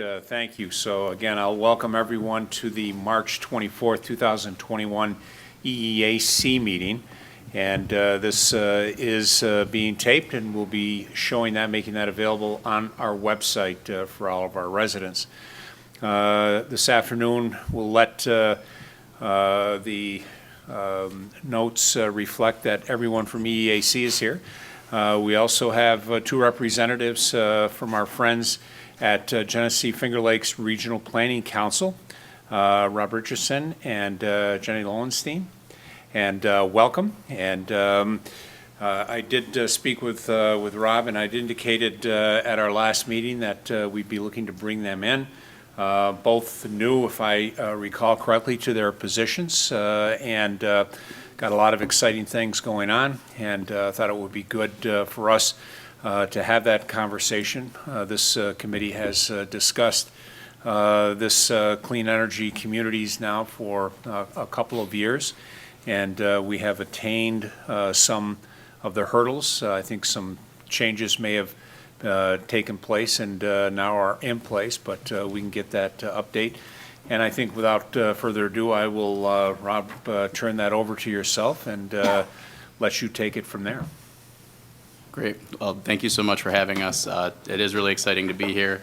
Thank you. So again, I'll welcome everyone to the March 24th, 2021 EEAC meeting. And this is being taped, and we'll be showing that, making that available on our website for all of our residents. This afternoon, we'll let the notes reflect that everyone from EEAC is here. We also have two representatives from our friends at Genesee Finger Lakes Regional Planning Council, Rob Richardson and Jenny Loewenstein. And welcome. And I did speak with Rob, and I'd indicated at our last meeting that we'd be looking to bring them in. Both new, if I recall correctly, to their positions, and got a lot of exciting things going on, and thought it would be good for us to have that conversation. This committee has discussed this clean energy communities now for a couple of years, and we have attained some of the hurdles. I think some changes may have taken place and now are in place, but we can get that update. And I think without further ado, I will, Rob, turn that over to yourself and let you take it from there. Great. Well, thank you so much for having us. It is really exciting to be here.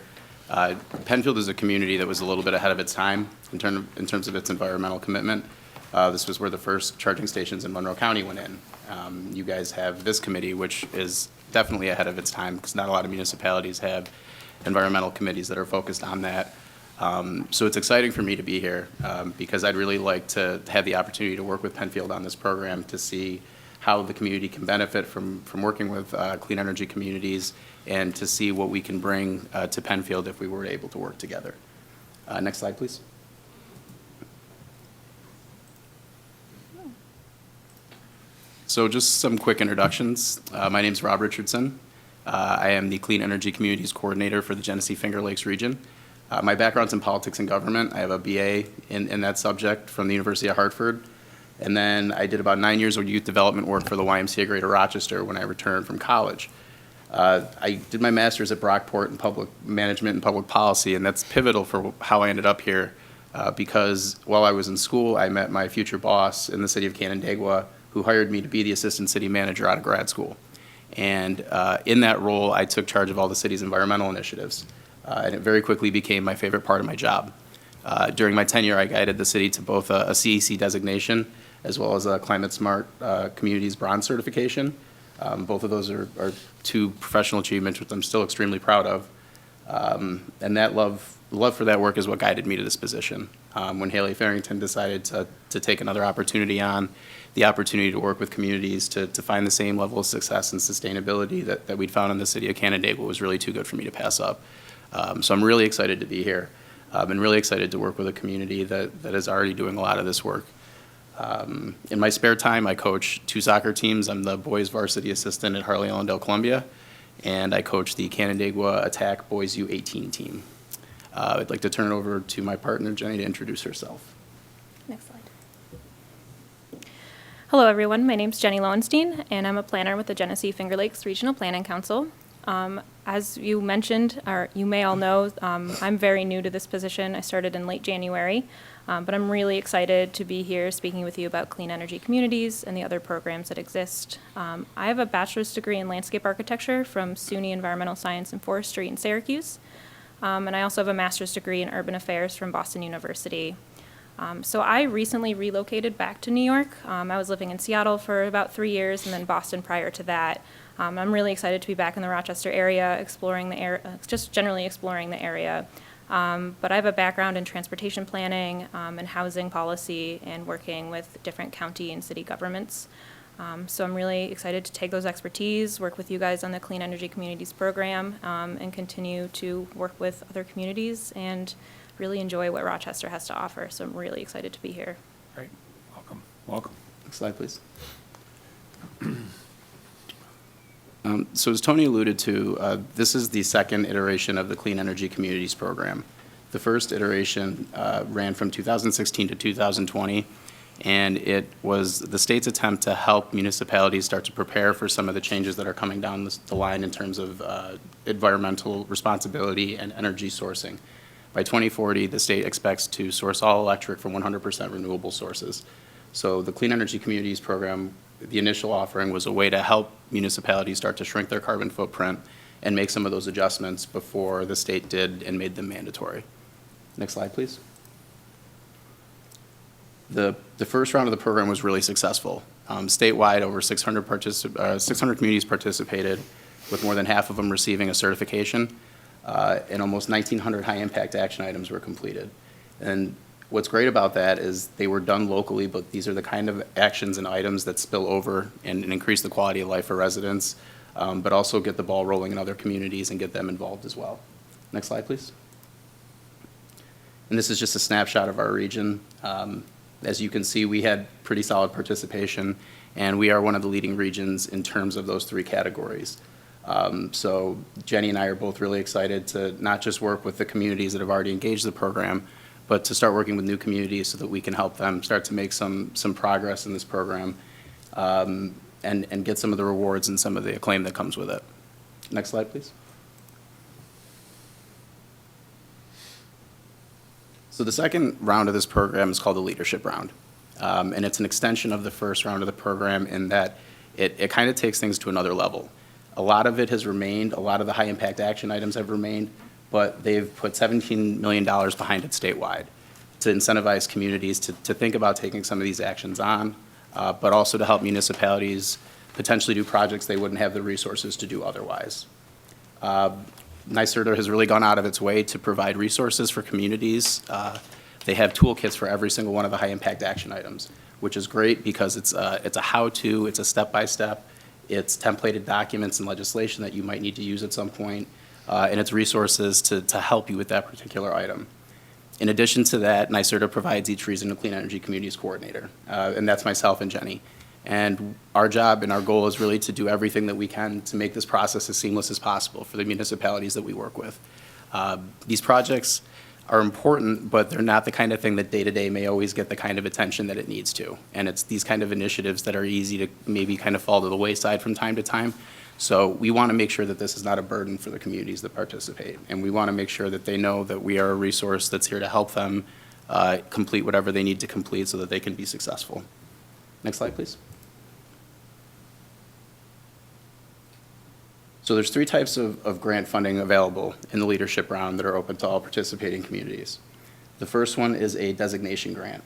Penfield is a community that was a little bit ahead of its time in terms of its environmental commitment. This was where the first charging stations in Monroe County went in. You guys have this committee, which is definitely ahead of its time because not a lot of municipalities have environmental committees that are focused on that. So it's exciting for me to be here because I'd really like to have the opportunity to work with Penfield on this program to see how the community can benefit from working with clean energy communities and to see what we can bring to Penfield if we were able to work together. Next slide, please. So just some quick introductions. My name is Rob Richardson. I am the Clean Energy Communities Coordinator for the Genesee Finger Lakes region. My background's in politics and government. I have a BA in that subject from the University of Hartford. And then I did about 9 years of youth development work for the YMCA Greater Rochester when I returned from college. I did my master's at Brockport in public management and public policy, and that's pivotal for how I ended up here because while I was in school, I met my future boss in the city of Canandaigua, who hired me to be the assistant city manager out of grad school. And in that role, I took charge of all the city's environmental initiatives. And it very quickly became my favorite part of my job. During my tenure, I guided the city to both a CEC designation as well as a Climate Smart Communities Bronze certification. Both of those are two professional achievements, which I'm still extremely proud of. And that love for that work is what guided me to this position. When Haley Farrington decided to take another opportunity on, the opportunity to work with communities to find the same level of success and sustainability that we'd found in the city of Canandaigua was really too good for me to pass up. So I'm really excited to be here and really excited to work with a community that is already doing a lot of this work. In my spare time, I coach two soccer teams. I'm the boys varsity assistant at Harley-Allendale Columbia, and I coach the Canandaigua Attack Boys U18 team. I'd like to turn it over to my partner, Jenny, to introduce herself. Next slide. Hello, everyone. My name is Jenny Loewenstein, and I'm a planner with the Genesee Finger Lakes Regional Planning Council. As you mentioned, or you may all know, I'm very new to this position. I started in late January, but I'm really excited to be here speaking with you about clean energy communities and the other programs that exist. I have a bachelor's degree in landscape architecture from SUNY Environmental Science and Forestry in Syracuse, and I also have a master's degree in urban affairs from Boston University. So I recently relocated back to New York. I was living in Seattle for about 3 years and then Boston prior to that. I'm really excited to be back in the Rochester area, exploring the area, just generally exploring the area. But I have a background in transportation planning and housing policy and working with different county and city governments. So I'm really excited to take those expertise, work with you guys on the Clean Energy Communities program, and continue to work with other communities and really enjoy what Rochester has to offer. So I'm really excited to be here. Great. Welcome. Welcome. Next slide, please. So as Tony alluded to, this is the second iteration of the Clean Energy Communities program. The first iteration ran from 2016 to 2020, and it was the state's attempt to help municipalities start to prepare for some of the changes that are coming down the line in terms of environmental responsibility and energy sourcing. By 2040, the state expects to source all electric from 100% renewable sources. So the Clean Energy Communities program, the initial offering was a way to help municipalities start to shrink their carbon footprint and make some of those adjustments before the state did and made them mandatory. Next slide, please. The first round of the program was really successful. Statewide, over 600 communities participated, with more than half of them receiving a certification, and almost 1,900 high-impact action items were completed. And what's great about that is they were done locally, but these are the kind of actions and items that spill over and increase the quality of life for residents, but also get the ball rolling in other communities and get them involved as well. Next slide, please. And this is just a snapshot of our region. As you can see, we had pretty solid participation, and we are one of the leading regions in terms of those three categories. So Jenny and I are both really excited to not just work with the communities that have already engaged the program, but to start working with new communities so that we can help them start to make some progress in this program, and get some of the rewards and some of the acclaim that comes with it. Next slide, please. So the second round of this program is called the Leadership Round. And it's an extension of the first round of the program in that it kind of takes things to another level. A lot of it has remained, a lot of the high impact action items have remained, but they've put $17 million behind it statewide to incentivize communities to think about taking some of these actions on, but also to help municipalities potentially do projects they wouldn't have the resources to do otherwise. NYSERDA has really gone out of its way to provide resources for communities. They have toolkits for every single one of the high-impact action items, which is great because it's a how-to, it's a step-by-step, it's templated documents and legislation that you might need to use at some point, and it's resources to help you with that particular item. In addition to that, NYSERDA provides each region a Clean Energy Communities Coordinator, and that's myself and Jenny. And our job and our goal is really to do everything that we can to make this process as seamless as possible for the municipalities that we work with. These projects are important, but they're not the kind of thing that day-to-day may always get the kind of attention that it needs to. And it's these kind of initiatives that are easy to maybe kind of fall to the wayside from time to time. So we want to make sure that this is not a burden for the communities that participate. And we want to make sure that they know that we are a resource that's here to help them complete whatever they need to complete so that they can be successful. Next slide, please. So there's three types of grant funding available in the leadership round that are open to all participating communities. The first one is a designation grant,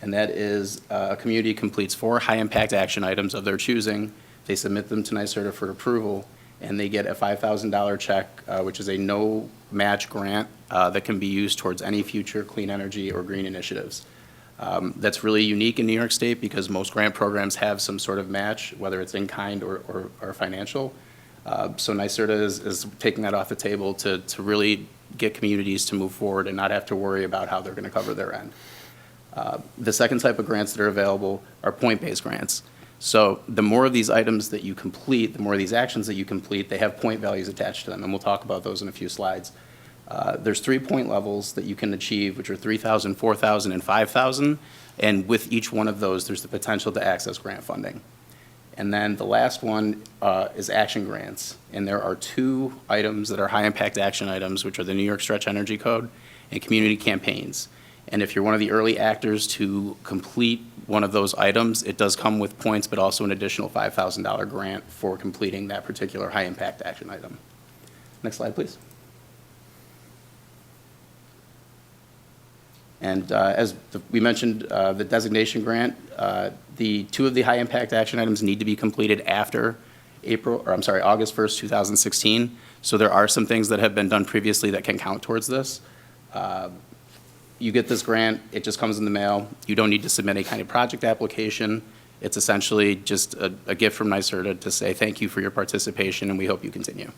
and that is a community completes 4 high-impact action items of their choosing. They submit them to NYSERDA for approval, and they get a $5,000 check, which is a no-match grant that can be used towards any future clean energy or green initiatives. That's really unique in New York State because most grant programs have some sort of match, whether it's in kind or financial. So NYSERDA is taking that off the table to really get communities to move forward and not have to worry about how they're going to cover their end. The second type of grants that are available are point-based grants. So the more of these items that you complete, the more of these actions that you complete, they have point values attached to them, and we'll talk about those in a few slides. There's 3 point levels that you can achieve, which are 3,000, 4,000, and 5,000, and with each one of those, there's the potential to access grant funding. And then the last one is action grants. And there are 2 items that are high-impact action items, which are the New York Stretch Energy Code and community campaigns. And if you're one of the early actors to complete one of those items, it does come with points, but also an additional $5,000 grant for completing that particular high-impact action item. Next slide, please. And as we mentioned, the designation grant, the 2 of the high impact action items need to be completed after August 1st, 2016. So there are some things that have been done previously that can count towards this. You get this grant, it just comes in the mail. You don't need to submit any kind of project application. It's essentially just a gift from NYSERDA to say thank you for your participation and we hope you continue.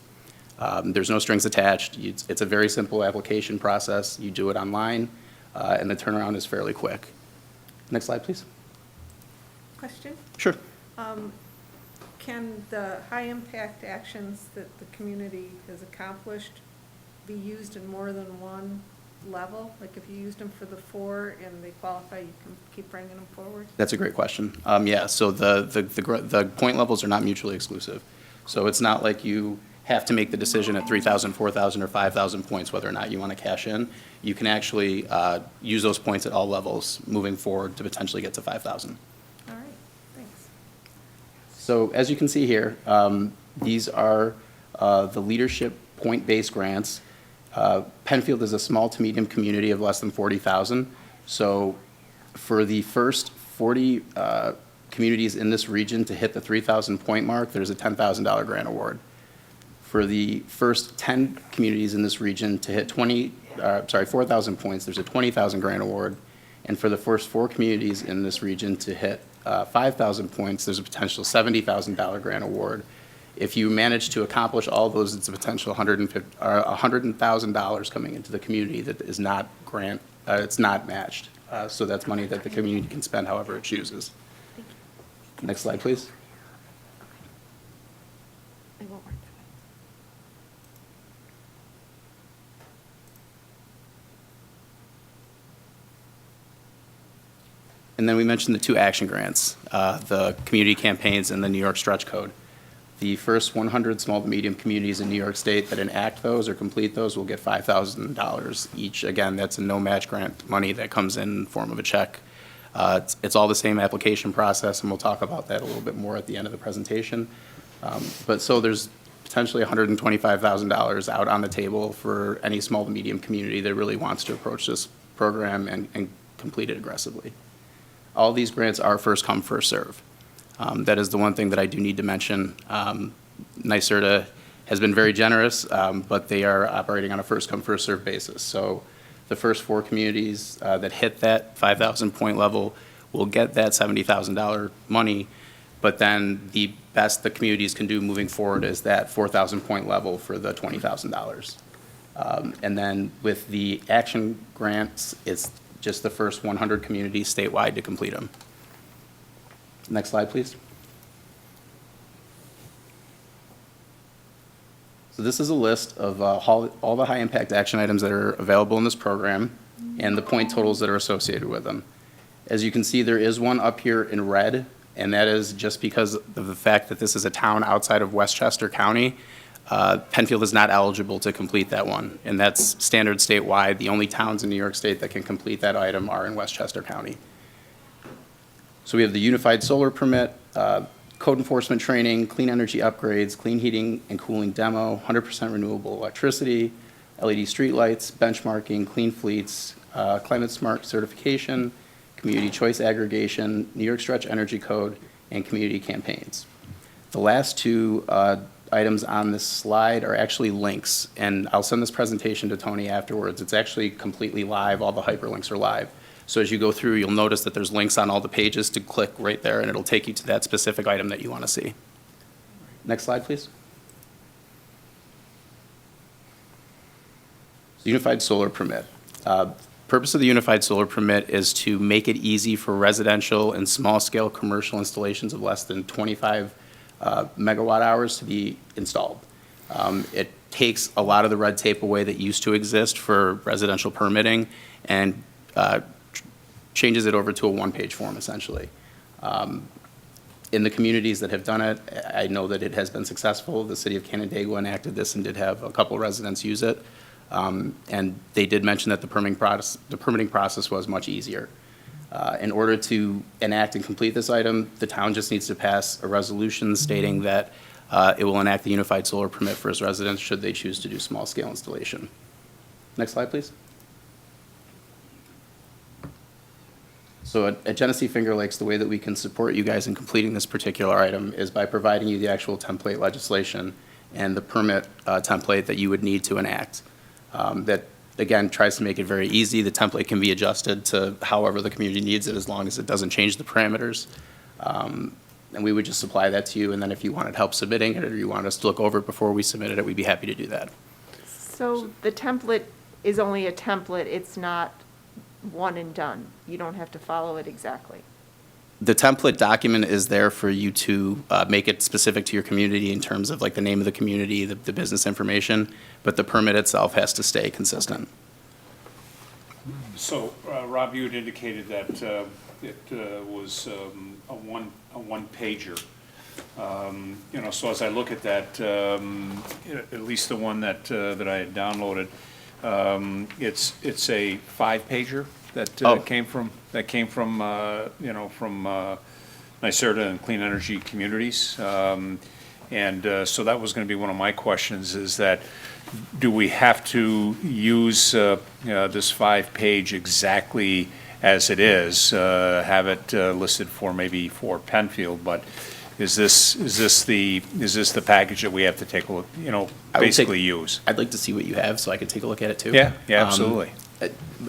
There's no strings attached. It's a very simple application process. You do it online. And the turnaround is fairly quick. Next slide, please. Question? Sure. Can the high-impact actions that the community has accomplished be used in more than one level? Like if you used them for the 4 and they qualify, you can keep bringing them forward? That's a great question. Yeah, so the point levels are not mutually exclusive. So it's not like you have to make the decision at 3,000, 4,000, or 5,000 points whether or not you want to cash in. You can actually use those points at all levels moving forward to potentially get to 5,000. All right, thanks. So as you can see here, these are the leadership point-based grants. Penfield is a small to medium community of less than 40,000. So for the first 40 communities in this region to hit the 3,000 point mark, there's a $10,000 grant award. For the first 10 communities in this region to hit 4,000 points, there's a $20,000 grant award. And for the first 4 communities in this region to hit 5,000 points, there's a potential $70,000 grant award. If you manage to accomplish all those, it's a potential $100,000 coming into the community that is not it's not matched. So that's money that the community can spend however it chooses. Next slide, please. It won't work. And then we mentioned the 2 action grants, the community campaigns and the New York stretch code. The first 100 small to medium communities in New York State that enact those or complete those will get $5,000 each. Again, that's a no-match grant money that comes in the form of a check. It's all the same application process, and we'll talk about that a little bit more at the end of the presentation. But so there's potentially $125,000 out on the table for any small to medium community that really wants to approach this program and complete it aggressively. All these grants are first come, first serve. That is the one thing that I do need to mention. NYSERDA has been very generous, but they are operating on a first come, first serve basis. So the first 4 communities that hit that 5,000 point level will get that $70,000 money, but then the best the communities can do moving forward is that 4,000 point level for the $20,000. And then with the action grants, it's just the first 100 communities statewide to complete them. Next slide, please. So this is a list of all the high-impact action items that are available in this program and the point totals that are associated with them. As you can see, there is one up here in red, and that is just because of the fact that this is a town outside of Westchester County. Penfield is not eligible to complete that one, and that's standard statewide. The only towns in New York State that can complete that item are in Westchester County. So we have the unified solar permit, code enforcement training, clean energy upgrades, clean heating and cooling demo, 100% renewable electricity, LED streetlights, benchmarking, clean fleets, climate smart certification, community choice aggregation, New York Stretch Energy Code, and community campaigns. The last 2 items on this slide are actually links, and I'll send this presentation to Tony afterwards. It's actually completely live. All the hyperlinks are live. So as you go through, you'll notice that there's links on all the pages to click right there, and it'll take you to that specific item that you want to see. Next slide, please. Unified solar permit. Purpose of the unified solar permit is to make it easy for residential and small-scale commercial installations of less than 25 megawatt hours to be installed. It takes a lot of the red tape away that used to exist for residential permitting and changes it over to a one-page form, essentially. In the communities that have done it, I know that it has been successful. The city of Canandaigua enacted this and did have a couple residents use it. And they did mention that the permitting process was much easier. In order to enact and complete this item, the town just needs to pass a resolution stating that it will enact the unified solar permit for its residents should they choose to do small-scale installation. Next slide, please. So at Genesee Finger Lakes, the way that we can support you guys in completing this particular item is by providing you the actual template legislation and the permit template that you would need to enact. That, again, tries to make it very easy. The template can be adjusted to however the community needs it as long as it doesn't change the parameters. And we would just supply that to you, and then if you wanted help submitting it or you wanted us to look over it before we submitted it, we'd be happy to do that. So the template is only a template, it's not one and done. You don't have to follow it exactly. The template document is there for you to make it specific to your community in terms of like the name of the community, the business information, but the permit itself has to stay consistent. So, Rob, you had indicated that it was a one-pager. You know, so as I look at that, at least the one that I had downloaded, it's a 5-pager that Oh. came from, you know, from NYSERDA and Clean Energy Communities. So that was gonna be one of my questions, is that, do we have to use this 5-page exactly as it is? Have it listed maybe for Penfield, but is this the package that we have to take a look, you know, I would basically use? I'd like to see what you have so I could take a look at it too. Yeah, absolutely.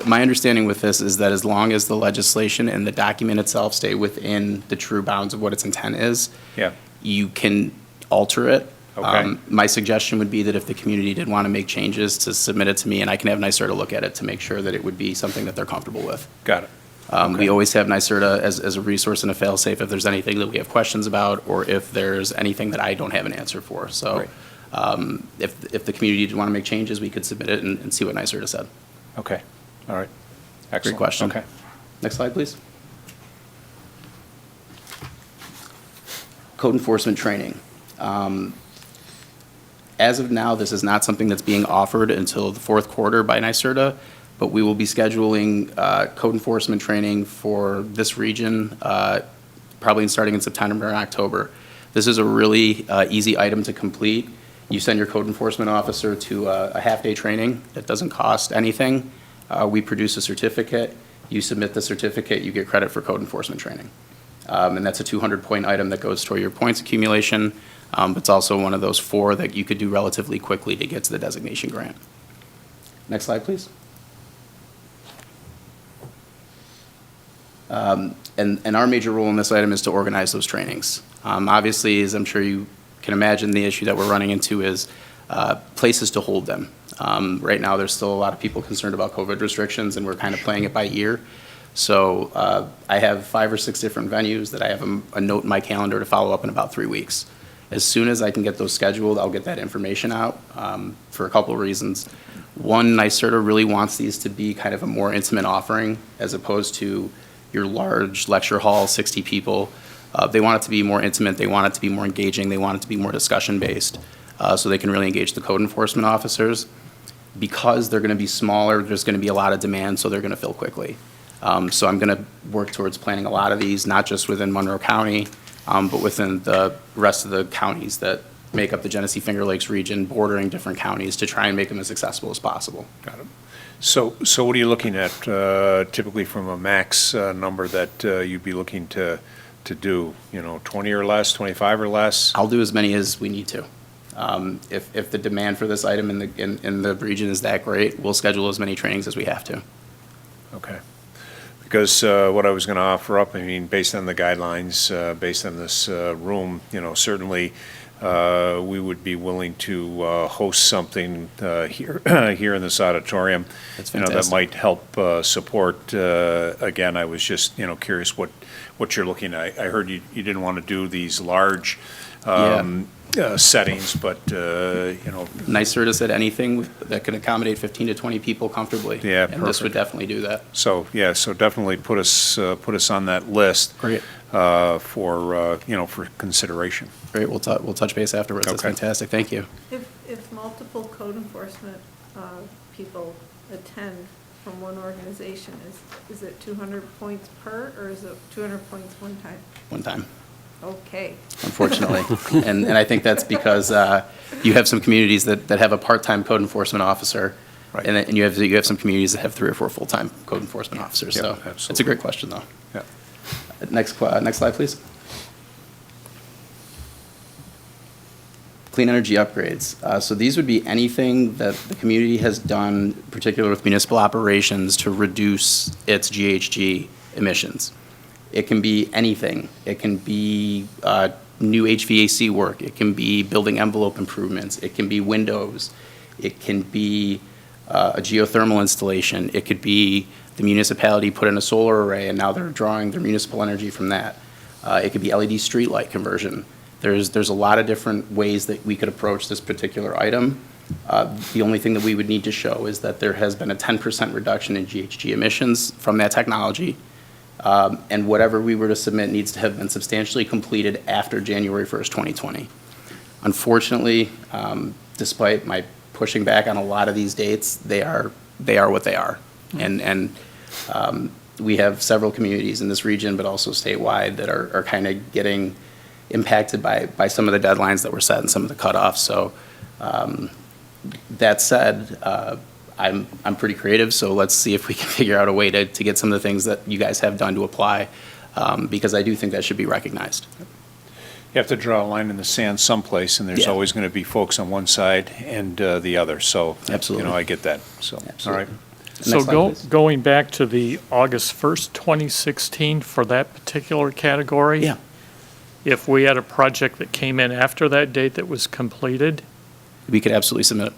My understanding with this is that as long as the legislation and the document itself stay within the true bounds of what its intent is, Yeah, you can alter it. Okay. My suggestion would be that if the community did want to make changes, to submit it to me, and I can have NYSERDA look at it to make sure that it would be something that they're comfortable with. got it. We Okay. always have NYSERDA as a resource and a fail-safe if there's anything that we have questions about, or if there's anything that I don't have an answer for. So Right. if the community did want to make changes, we could submit it and see what NYSERDA said. Okay, all right. Excellent. question. Okay. Next slide, please. Code enforcement training. As of now, this is not something that's being offered until the fourth quarter by NYSERDA, but we will be scheduling code enforcement training for this region, probably starting in September and October. This is a really easy item to complete. You send your code enforcement officer to a half-day training that doesn't cost anything. We produce a certificate. You submit the certificate, you get credit for code enforcement training. And that's a 200-point item that goes toward your points accumulation. But it's also one of those 4 that you could do relatively quickly to get to the designation grant. Next slide, please. And our major role in this item is to organize those trainings. Obviously, as I'm sure you can imagine, the issue that we're running into is places to hold them. Right now, there's still a lot of people concerned about COVID restrictions, and we're kind of playing it by ear. So I have 5 or 6 different venues that I have a note in my calendar to follow up in about 3 weeks. As soon as I can get those scheduled, I'll get that information out for a couple of reasons. One, NYSERDA really wants these to be kind of a more intimate offering as opposed to your large lecture hall, 60 people. They want it to be more intimate, they want it to be more engaging, they want it to be more discussion-based, so they can really engage the code enforcement officers. Because they're gonna be smaller, there's gonna be a lot of demand, so they're gonna fill quickly. So I'm gonna work towards planning a lot of these, not just within Monroe County, but within the rest of the counties that make up the Genesee Finger Lakes region, bordering different counties, to try and make them as accessible as possible. Got it. So what are you looking at typically from a max number that you'd be looking to do? You know, 20 or less, 25 or less? I'll do as many as we need to. If the demand for this item in the region is that great, we'll schedule as many trainings as we have to. Okay. Because what I was going to offer up, I mean, based on the guidelines, based on this room, you know, certainly we would be willing to host something here here in this auditorium. That's You know, that fantastic. might help support. Again, I was just, you know, curious what you're looking at. I heard you didn't want to do these large settings, but you know. NYSERDA said anything that can accommodate 15 to 20 people comfortably. Yeah, And this would perfect. definitely do that. So, yeah, so definitely put us on that list. Great. For, you know, for consideration. Great, we'll touch base afterwards. That's Okay. fantastic, thank you. If multiple code enforcement people attend from one organization, is it 200 points per, or is it 200 points one time? One time, Okay. unfortunately. And I think that's because you have some communities that have a part-time code enforcement officer. Right. And you have some communities that have 3 or 4 full-time code enforcement officers. Yep, So it's a absolutely. great question, though. Yeah. Next slide, please. Clean energy upgrades. So these would be anything that the community has done, particularly with municipal operations, to reduce its GHG emissions. It can be anything. It can be new HVAC work. It can be building envelope improvements. It can be windows. It can be a geothermal installation. It could be the municipality put in a solar array and now they're drawing their municipal energy from that. It could be LED streetlight conversion. There's a lot of different ways that we could approach this particular item. The only thing that we would need to show is that there has been a 10% reduction in GHG emissions from that technology. And whatever we were to submit needs to have been substantially completed after January 1st, 2020. Unfortunately, despite my pushing back on a lot of these dates, they are what they are. And we have several communities in this region, but also statewide, that are kind of getting impacted by some of the deadlines that were set and some of the cutoffs. So that said, I'm pretty creative, so let's see if we can figure out a way to get some of the things that you guys have done to apply, because I do think that should be recognized. You have to draw a line in the sand someplace, and there's Yeah. always going to be folks on one side and the other. So, Absolutely. I get that. So, all right. Next So slide, please. going back to the August 1st, 2016, for that particular category? Yeah. If we had a project that came in after that date that was completed, We could absolutely submit it.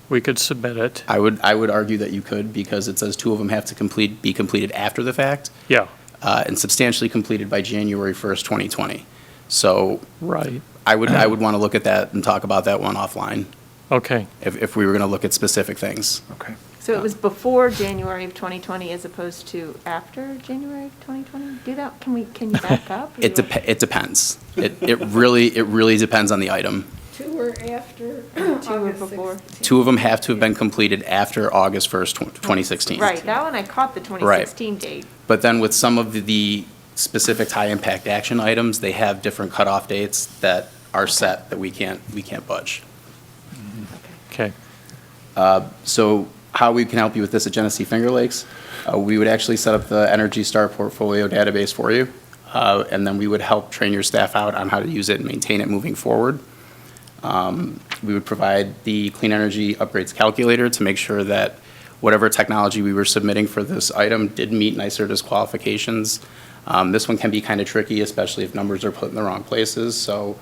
we could submit it. I would argue that you could, because it says two of them have to be completed after the fact, Yeah, and substantially completed by January 1st, 2020. So right. I would want to look at that and talk about that one offline, Okay, if we were going to look at specific things. Okay. So it was before January of 2020 as opposed to after January of 2020? Do that, can you back up? It depends. It really depends on the item. Two were after Two were August before. 16th. Two of them have to have been completed after August 1st, 2016. Right, that one I caught the 2016 date. But then with some of the specific high-impact action items, they have different cutoff dates that are set that we can't budge. okay. So how we can help you with this at Genesee Finger Lakes, we would actually set up the Energy Star portfolio database for you, and then we would help train your staff out on how to use it and maintain it moving forward. We would provide the Clean Energy Upgrades Calculator to make sure that whatever technology we were submitting for this item did meet NYSERDA's qualifications. This one can be kind of tricky, especially if numbers are put in the wrong places, so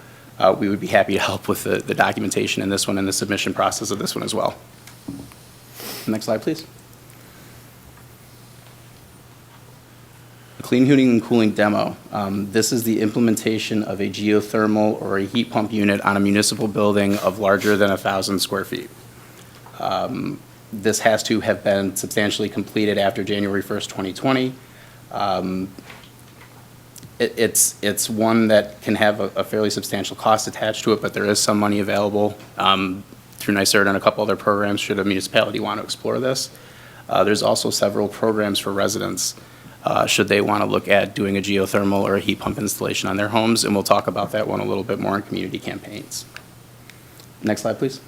we would be happy to help with the documentation in this one and the submission process of this one as well. Next slide, please. The Clean Heating and Cooling demo. This is the implementation of a geothermal or a heat pump unit on a municipal building of larger than 1,000 square feet. This has to have been substantially completed after January 1st, 2020. It's one that can have a fairly substantial cost attached to it, but there is some money available through NYSERDA and a couple other programs should a municipality want to explore this. There's also several programs for residents should they want to look at doing a geothermal or a heat pump installation on their homes, and we'll talk about that one a little bit more in community campaigns. Next slide, please.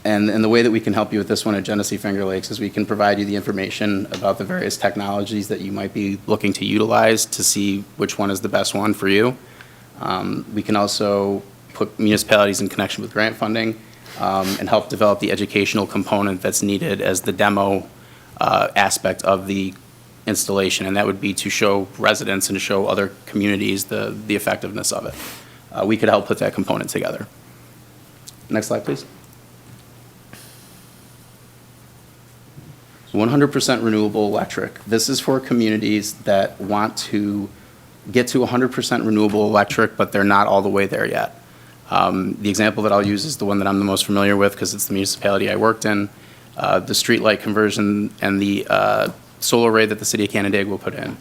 And the way that we can help you with this one at Genesee Finger Lakes is we can provide you the information about the various technologies that you might be looking to utilize to see which one is the best one for you. We can also put municipalities in connection with grant funding and help develop the educational component that's needed as the demo aspect of the installation, and that would be to show residents and to show other communities the effectiveness of it. We could help put that component together. Next slide, please. 100% renewable electric. This is for communities that want to get to 100% renewable electric, but they're not all the way there yet. The example that I'll use is the one that I'm the most familiar with because it's the municipality I worked in. The streetlight conversion and the solar array that the city of Canandaigua will put in.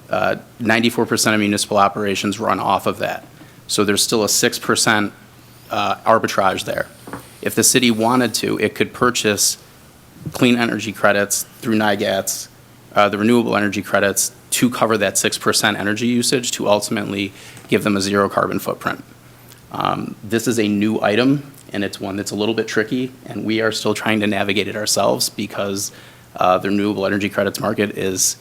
94% of municipal operations run off of that. So there's still a 6% arbitrage there. If the city wanted to, it could purchase clean energy credits through NIGATs, the renewable energy credits, to cover that 6% energy usage to ultimately give them a zero carbon footprint. This is a new item, and it's one that's a little bit tricky, and we are still trying to navigate it ourselves because the renewable energy credits market is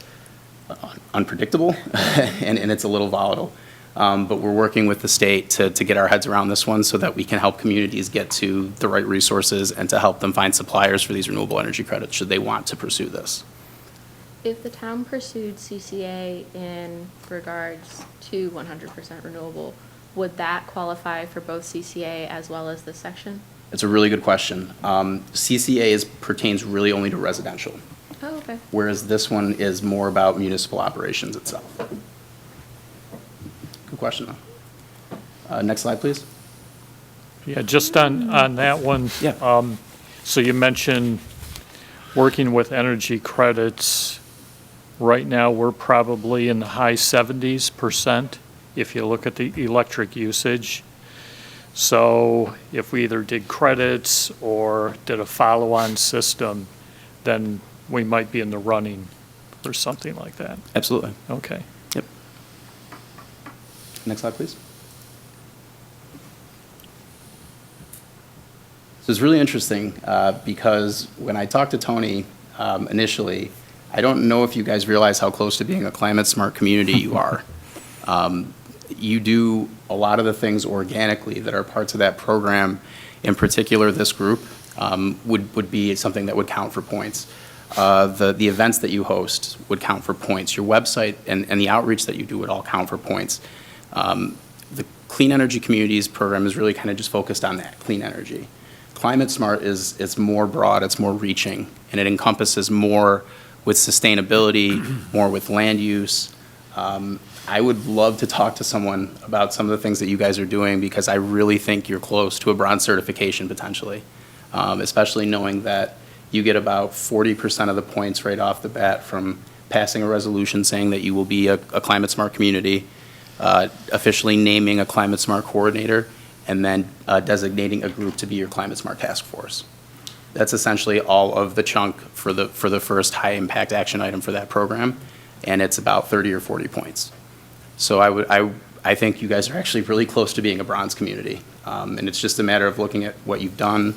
unpredictable and it's a little volatile. But we're working with the state to get our heads around this one so that we can help communities get to the right resources and to help them find suppliers for these renewable energy credits should they want to pursue this. If the town pursued CCA in regards to 100% renewable, would that qualify for both CCA as well as this section? It's a really good question. CCA pertains really only to residential, Oh, okay. whereas this one is more about municipal operations itself. Good question, though. Next slide, please. Yeah, just on that one. Yeah. So you mentioned working with energy credits, right now, we're probably in the high 70% if you look at the electric usage. So if we either did credits or did a follow-on system, then we might be in the running or something like that. Absolutely. Okay. Yep. Next slide, please. So it's really interesting because when I talked to Tony initially, I don't know if you guys realize how close to being a climate-smart community you are. You do a lot of the things organically that are parts of that program. In particular, this group would be something that would count for points. The events that you host would count for points. Your website and the outreach that you do would all count for points. The Clean Energy Communities program is really kind of just focused on that, clean energy. Climate Smart it's more broad, it's more reaching, and it encompasses more with sustainability, more with land use. I would love to talk to someone about some of the things that you guys are doing because I really think you're close to a bronze certification potentially, especially knowing that you get about 40% of the points right off the bat from passing a resolution saying that you will be a climate smart community, officially naming a climate smart coordinator, and then designating a group to be your climate smart task force. That's essentially all of the chunk for the first high impact action item for that program, and it's about 30 or 40 points. So I think you guys are actually really close to being a bronze community, and it's just a matter of looking at what you've done.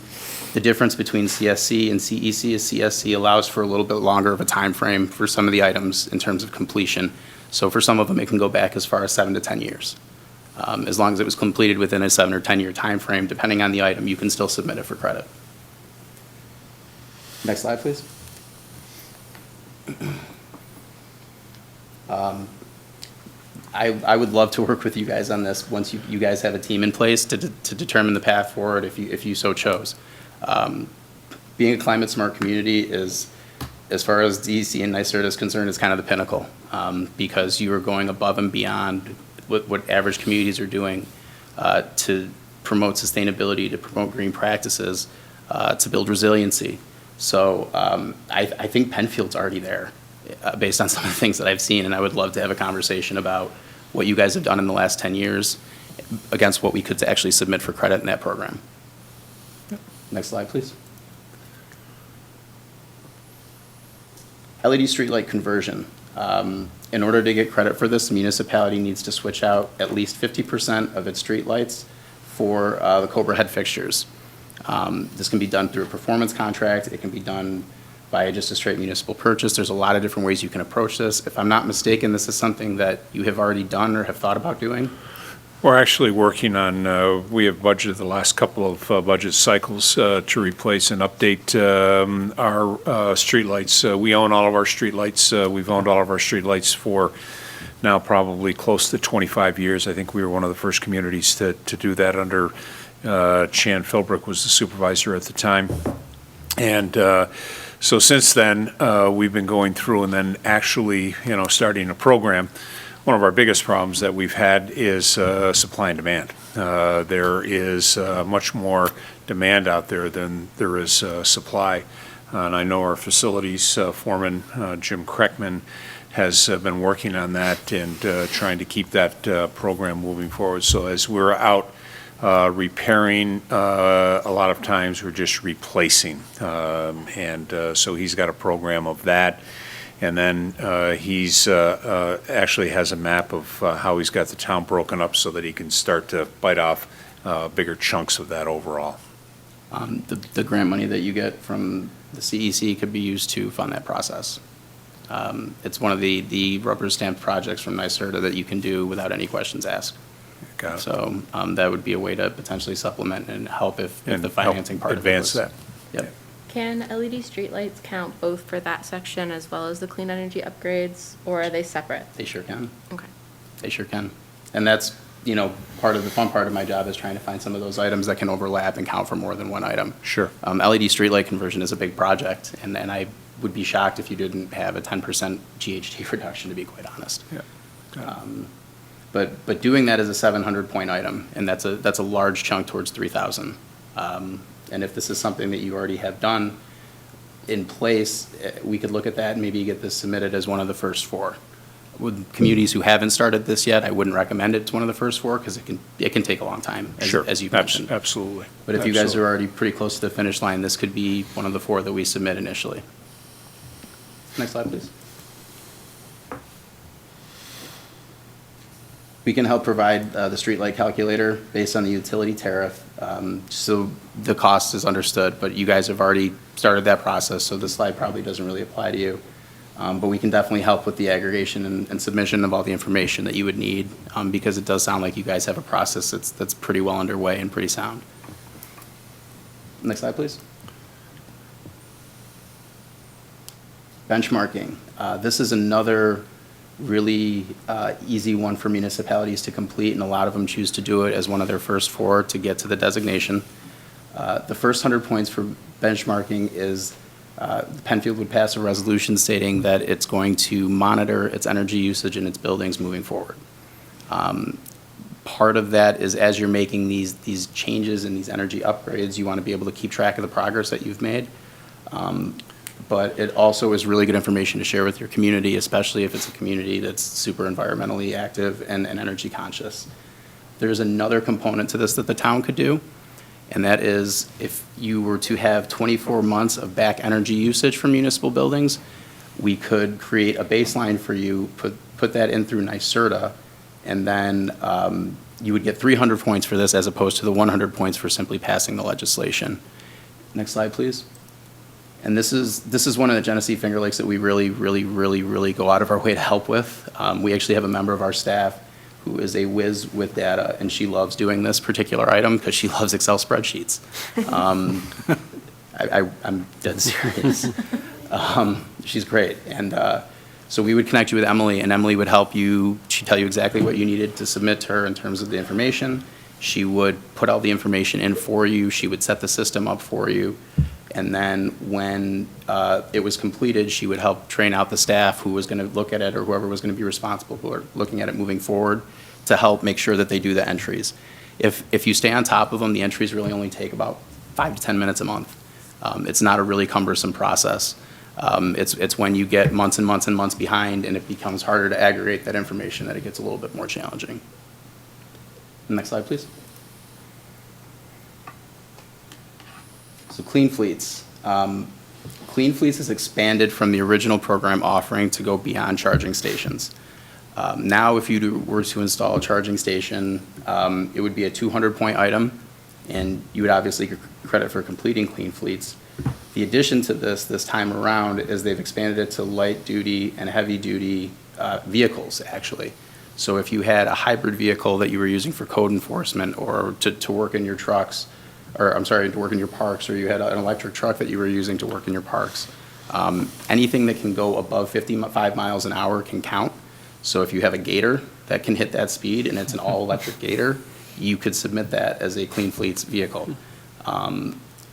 The difference between CSC and CEC is CSC allows for a little bit longer of a time frame for some of the items in terms of completion. So for some of them, it can go back as far as 7 to 10 years. As long as it was completed within a 7 or 10 year time frame, depending on the item, you can still submit it for credit. Next slide, please. I would love to work with you guys on this once you guys have a team in place to determine the path forward if you so chose. Being a climate smart community is, as far as DEC and NYSERDA is concerned, is kind of the pinnacle because you are going above and beyond what average communities are doing to promote sustainability, to promote green practices, to build resiliency. So I think Penfield's already there based on some of the things that I've seen, and I would love to have a conversation about what you guys have done in the last 10 years against what we could actually submit for credit in that program. Next slide, please. LED streetlight conversion. In order to get credit for this, the municipality needs to switch out at least 50% of its streetlights for the Cobra head fixtures. This can be done through a performance contract. It can be done by just a straight municipal purchase. There's a lot of different ways you can approach this. If I'm not mistaken, this is something that you have already done or have thought about doing. We're actually working on, we have budgeted the last couple of budget cycles to replace and update our streetlights. We own all of our streetlights. We've owned all of our streetlights for now probably close to 25 years. I think we were one of the first communities to do that under Chan Philbrook was the supervisor at the time. And so since then, we've been going through and then actually, starting a program. One of our biggest problems that we've had is supply and demand. There is much more demand out there than there is supply. And I know our facilities foreman, Jim Kreckman, has been working on that and trying to keep that program moving forward. So as we're out repairing, a lot of times we're just replacing. So he's got a program of that. And then he's actually has a map of how he's got the town broken up so that he can start to bite off bigger chunks of that overall. The grant money that you get from the CEC could be used to fund that process. It's one of the rubber stamped projects from NYSERDA that you can do without any questions asked. Got it. So that would be a way to potentially supplement and help if And the financing help part advance of it was. that. Yep. Can LED streetlights count both for that section as well as the clean energy upgrades, or are they separate? They sure can. Okay. They sure can. And that's, part of the fun part of my job is trying to find some of those items that can overlap and count for more than one item. Sure. LED streetlight conversion is a big project, and I would be shocked if you didn't have a 10% GHG reduction, to be quite honest. Yeah. But doing that is a 700-point item, and that's a large chunk towards 3,000. And if this is something that you already have done, in place, we could look at that and maybe get this submitted as one of the first 4. With communities who haven't started this yet, I wouldn't recommend it's one of the first 4 because it can take a long time, as you've mentioned. Absolutely. But if you guys Absolutely. are already pretty close to the finish line, this could be one of the 4 that we submit initially. Next slide, please. We can help provide the streetlight calculator based on the utility tariff, so the cost is understood, but you guys have already started that process, so this slide probably doesn't really apply to you. But we can definitely help with the aggregation and submission of all the information that you would need, because it does sound like you guys have a process that's pretty well underway and pretty sound. Next slide, please. Benchmarking. This is another really easy one for municipalities to complete, and a lot of them choose to do it as one of their first 4 to get to the designation. The first 100 points for benchmarking is Penfield would pass a resolution stating that it's going to monitor its energy usage in its buildings moving forward. Part of that is as you're making these changes and these energy upgrades, you want to be able to keep track of the progress that you've made. But it also is really good information to share with your community, especially if it's a community that's super environmentally active and energy conscious. There's another component to this that the town could do, and that is if you were to have 24 months of back energy usage from municipal buildings, we could create a baseline for you, put that in through NYSERDA, and then you would get 300 points for this as opposed to the 100 points for simply passing the legislation. Next slide, please. And this is one of the Genesee Finger Lakes that we really go out of our way to help with. We actually have a member of our staff who is a whiz with data, and she loves doing this particular item because she loves Excel spreadsheets. I'm dead serious. She's great. And so we would connect you with Emily, and Emily would help you. She'd tell you exactly what you needed to submit to her in terms of the information. She would put all the information in for you. She would set the system up for you. And then when it was completed, she would help train out the staff who was going to look at it or whoever was going to be responsible for looking at it moving forward to help make sure that they do the entries. If you stay on top of them, the entries really only take about 5 to 10 minutes a month. It's not a really cumbersome process. It's when you get months and months and months behind and it becomes harder to aggregate that information that it gets a little bit more challenging. Next slide, please. So Clean Fleets. Clean Fleets has expanded from the original program offering to go beyond charging stations. Now, if you were to install a charging station, it would be a 200-point item, and you would obviously get credit for completing Clean Fleets. The addition to this time around is they've expanded it to light-duty and heavy-duty vehicles, actually. So if you had a hybrid vehicle that you were using for code enforcement or to work in your trucks, or I'm sorry, to work in your parks, or you had an electric truck that you were using to work in your parks. Anything that can go above 55 miles an hour can count. So if you have a Gator that can hit that speed and it's an all-electric Gator, you could submit that as a Clean Fleets vehicle.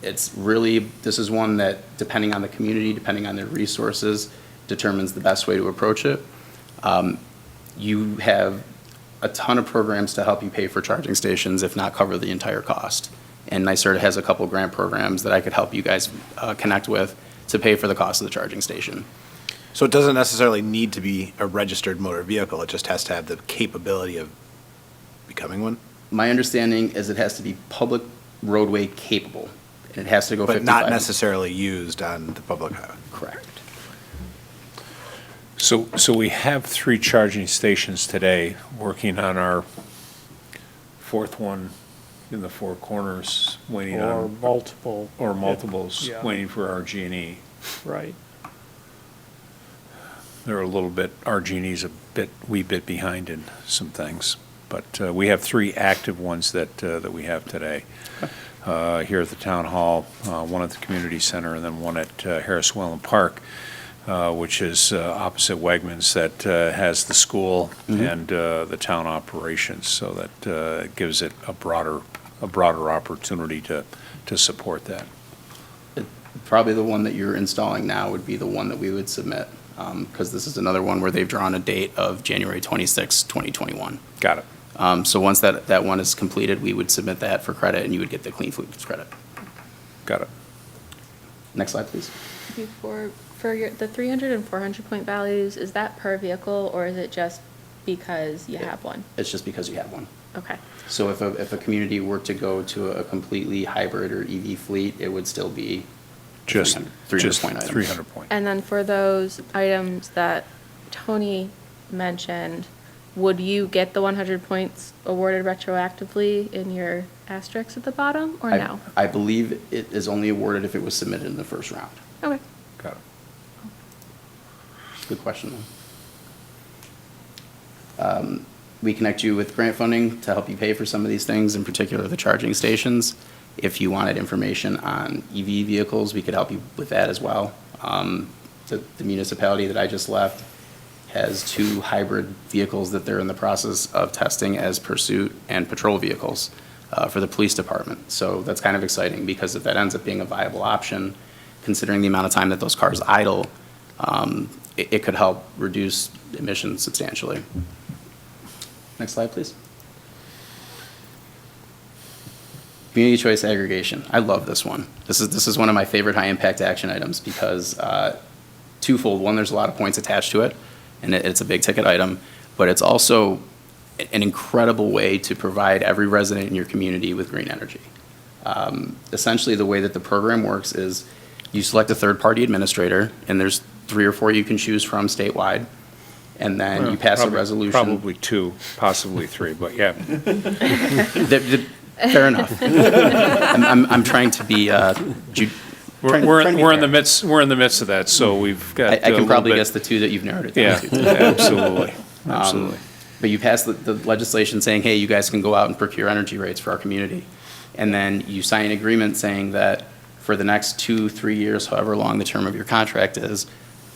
It's really, this is one that, depending on the community, depending on their resources, determines the best way to approach it. You have a ton of programs to help you pay for charging stations, if not cover the entire cost. And NYSERDA has a couple grant programs that I could help you guys connect with to pay for the cost of the charging station. So it doesn't necessarily need to be a registered motor vehicle, it just has to have the capability of becoming one? My understanding is it has to be public roadway capable, and it has to go 55. But not necessarily used on the public highway? Correct. So we have 3 charging stations today, working on our 4th one in the Four Corners, waiting Or on, multiple. or multiples, Yeah. waiting for RG&E. Right. They're a little bit, RG&E's wee bit behind in some things. But we have 3 active ones that we have today. Here at the town hall, one at the community center, and then one at Harris Wellen Park, which is opposite Wegmans, that has the school and the town operations, so that it gives it a broader opportunity to support that. Probably the one that you're installing now would be the one that we would submit, because this is another one where they've drawn a date of January 26, 2021. Got it. So once that one is completed, we would submit that for credit, and you would get the Clean Fleets credit. Got it. Next slide, please. For the 300 and 400 point values, is that per vehicle or is it just because you have one? It's just because you have one. Okay. So if a community were to go to a completely hybrid or EV fleet, it would still be Just 300 point items. 300 point. And then for those items that Tony mentioned, would you get the 100 points awarded retroactively in your asterisks at the bottom, or no? I believe it is only awarded if it was submitted in the first round. Okay. Got it. Good question, though. We connect you with grant funding to help you pay for some of these things, in particular the charging stations. If you wanted information on EV vehicles, we could help you with that as well. The municipality that I just left has 2 hybrid vehicles that they're in the process of testing as pursuit and patrol vehicles for the police department. So that's kind of exciting, because if that ends up being a viable option, considering the amount of time that those cars idle, it could help reduce emissions substantially. Next slide, please. Community choice aggregation. I love this one. This is one of my favorite high-impact action items because twofold. One, there's a lot of points attached to it, and it's a big-ticket item, but it's also an incredible way to provide every resident in your community with green energy. Essentially, the way that the program works is you select a third-party administrator, and there's 3 or 4 you can choose from statewide, and then you pass a resolution. Probably 2, possibly 3, but yeah. Fair enough. I'm trying to be. We're in the midst of that, so we've got. I can probably guess the 2 that you've narrowed it down Yeah, to. absolutely, absolutely. But you pass the legislation saying, hey, you guys can go out and procure energy rates for our community. And then you sign an agreement saying that for the next 2-3 years, however long the term of your contract is,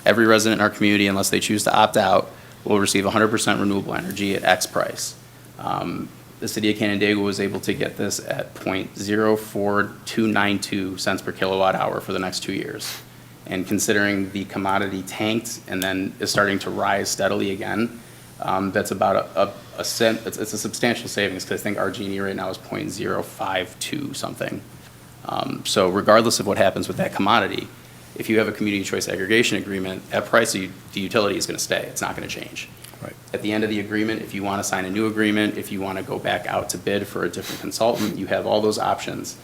every resident in our community, unless they choose to opt out, will receive 100% renewable energy at X price. The city of Canandaigua was able to get this at 0.04292 cents per kilowatt hour for the next 2 years. And considering the commodity tanked and then is starting to rise steadily again, that's about a cent. It's a substantial savings, because I think our Gini right now is 0.052 something. So regardless of what happens with that commodity, if you have a community choice aggregation agreement, that price of the utility is going to stay. It's not going to change. Right. At the end of the agreement, if you want to sign a new agreement, if you want to go back out to bid for a different consultant, you have all those options.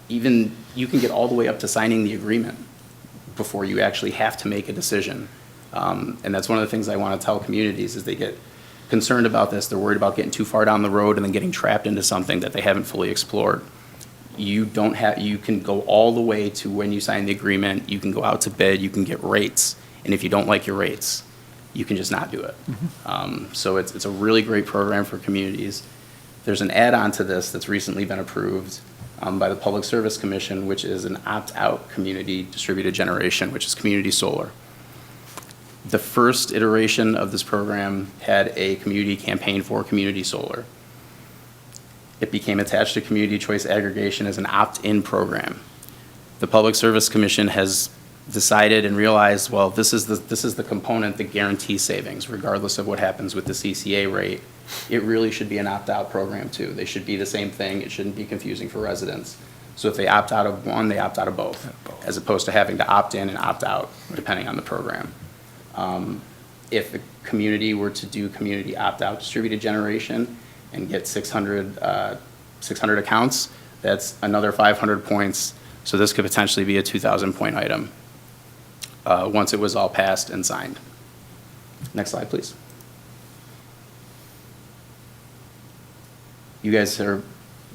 Even you can get all the way up to signing the agreement before you actually have to make a decision. And that's one of the things I want to tell communities is they get concerned about this. They're worried about getting too far down the road and then getting trapped into something that they haven't fully explored. You can go all the way to when you sign the agreement, you can go out to bid, you can get rates. And if you don't like your rates, you can just not do it. So it's a really great program for communities. There's an add-on to this that's recently been approved by the Public Service Commission, which is an opt-out community distributed generation, which is community solar. The first iteration of this program had a community campaign for community solar. It became attached to community choice aggregation as an opt-in program. The Public Service Commission has decided and realized, well, this is the component that guarantees savings, regardless of what happens with the CCA rate. It really should be an opt-out program too. They should be the same thing. It shouldn't be confusing for residents. So if they opt out of one, they opt out of both, as opposed to having to opt in and opt out, depending on the program. If the community were to do community opt-out distributed generation and get 600 accounts, that's another 500 points. So this could potentially be a 2,000 point item once it was all passed and signed. Next slide, please. You guys are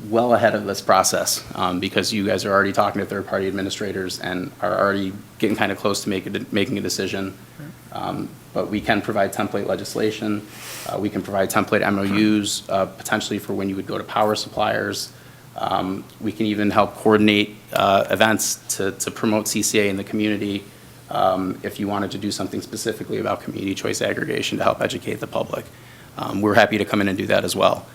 well ahead of this process because you guys are already talking to third-party administrators and are already getting kind of close to making a decision. But we can provide template legislation. We can provide template MOUs potentially for when you would go to power suppliers. We can even help coordinate events to promote CCA in the community if you wanted to do something specifically about community choice aggregation to help educate the public. We're happy to come in and do that as well.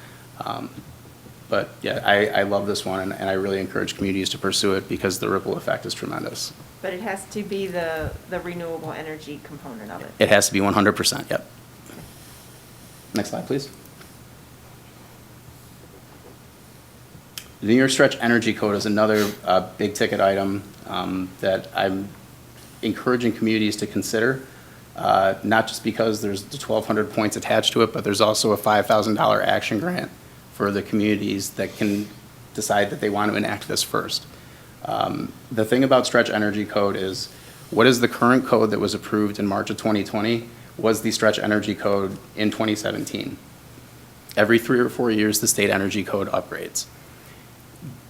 But yeah, I love this one, and I really encourage communities to pursue it because the ripple effect is tremendous. But it has to be the renewable energy component of it. It has to be 100%, yep. Next slide, please. The New York Stretch Energy Code is another big ticket item that I'm encouraging communities to consider, not just because there's the 1,200 points attached to it, but there's also a $5,000 action grant for the communities that can decide that they want to enact this first. The thing about Stretch Energy Code is, what is the current code that was approved in March of 2020 was the Stretch Energy Code in 2017. Every 3 or 4 years, the state energy code upgrades.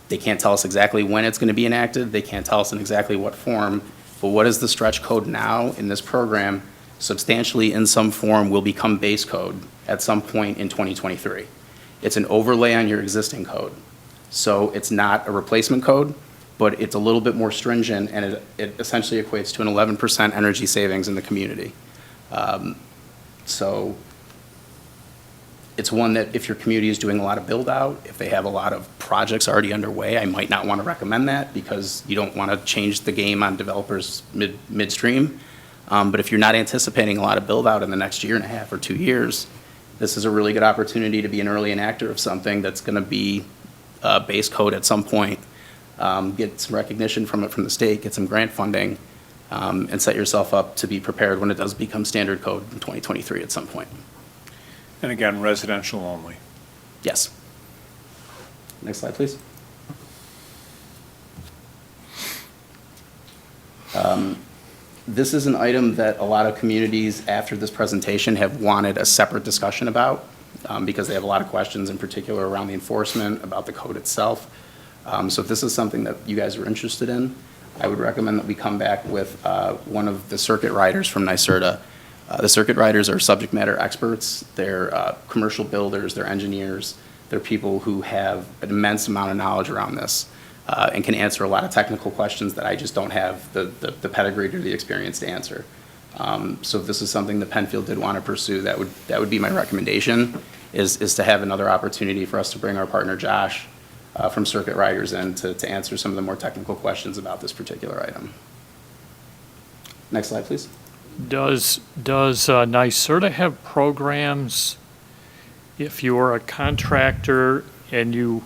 They can't tell us exactly when it's going to be enacted. They can't tell us in exactly what form. But what is the stretch code now in this program? Substantially, in some form, will become base code at some point in 2023. It's an overlay on your existing code. So it's not a replacement code, but it's a little bit more stringent, and it essentially equates to an 11% energy savings in the community. So it's one that if your community is doing a lot of build out, if they have a lot of projects already underway, I might not want to recommend that because you don't want to change the game on developers midstream. But if you're not anticipating a lot of build out in the next year and a half or 2 years, this is a really good opportunity to be an early enactor of something that's going to be base code at some point, get some recognition from it from the state, get some grant funding, and set yourself up to be prepared when it does become standard code in 2023 at some point. And again, residential only. Yes. Next slide, please. This is an item that a lot of communities after this presentation have wanted a separate discussion about because they have a lot of questions in particular around the enforcement, about the code itself. So if this is something that you guys are interested in, I would recommend that we come back with one of the circuit riders from NYSERDA. The circuit riders are subject matter experts. They're commercial builders, they're engineers, they're people who have an immense amount of knowledge around this and can answer a lot of technical questions that I just don't have the pedigree or the experience to answer. So if this is something that Penfield did want to pursue, that would be my recommendation, is to have another opportunity for us to bring our partner Josh from Circuit Riders in to answer some of the more technical questions about this particular item. Next slide, please. Does NYSERDA have programs if you're a contractor and you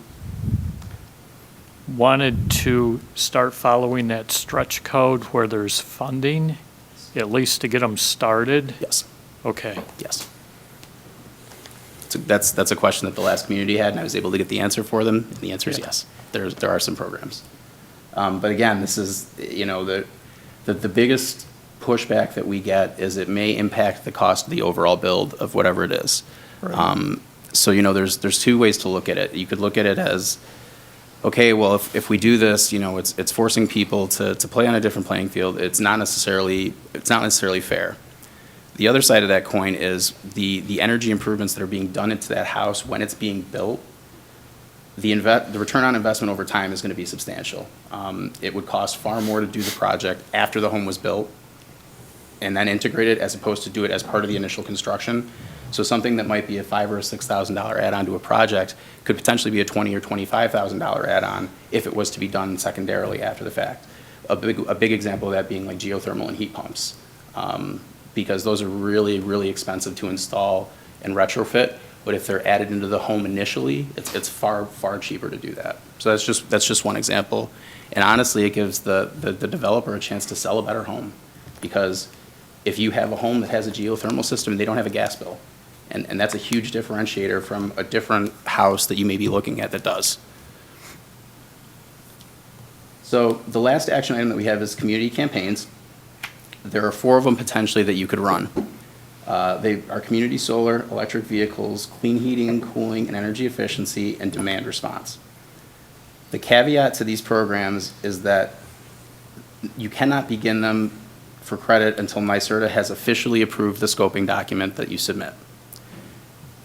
wanted to start following that stretch code where there's funding, at least to get them started? Yes. Okay. Yes. So that's a question that the last community had, and I was able to get the answer for them. And the answer is yes. There are some programs. But again, this is, the biggest pushback that we get is it may impact the cost of the overall build of whatever it is. Right. So, there's two ways to look at it. You could look at it as, okay, well, if we do this, it's forcing people to play on a different playing field. It's not necessarily fair. The other side of that coin is the energy improvements that are being done into that house when it's being built. The return on investment over time is going to be substantial. It would cost far more to do the project after the home was built and then integrate it as opposed to do it as part of the initial construction. So something that might be a $5,000 or $6,000 add-on to a project could potentially be a $20,000 or $25,000 add-on if it was to be done secondarily after the fact. A big example of that being like geothermal and heat pumps, because those are really, really expensive to install and retrofit. But if they're added into the home initially, it's far, far cheaper to do that. So that's just one example. And honestly, it gives the developer a chance to sell a better home, because if you have a home that has a geothermal system, they don't have a gas bill. And that's a huge differentiator from a different house that you may be looking at that does. So the last action item that we have is community campaigns. There are 4 of them potentially that you could run. They are community solar, electric vehicles, clean heating and cooling, and energy efficiency, and demand response. The caveat to these programs is that you cannot begin them for credit until NYSERDA has officially approved the scoping document that you submit.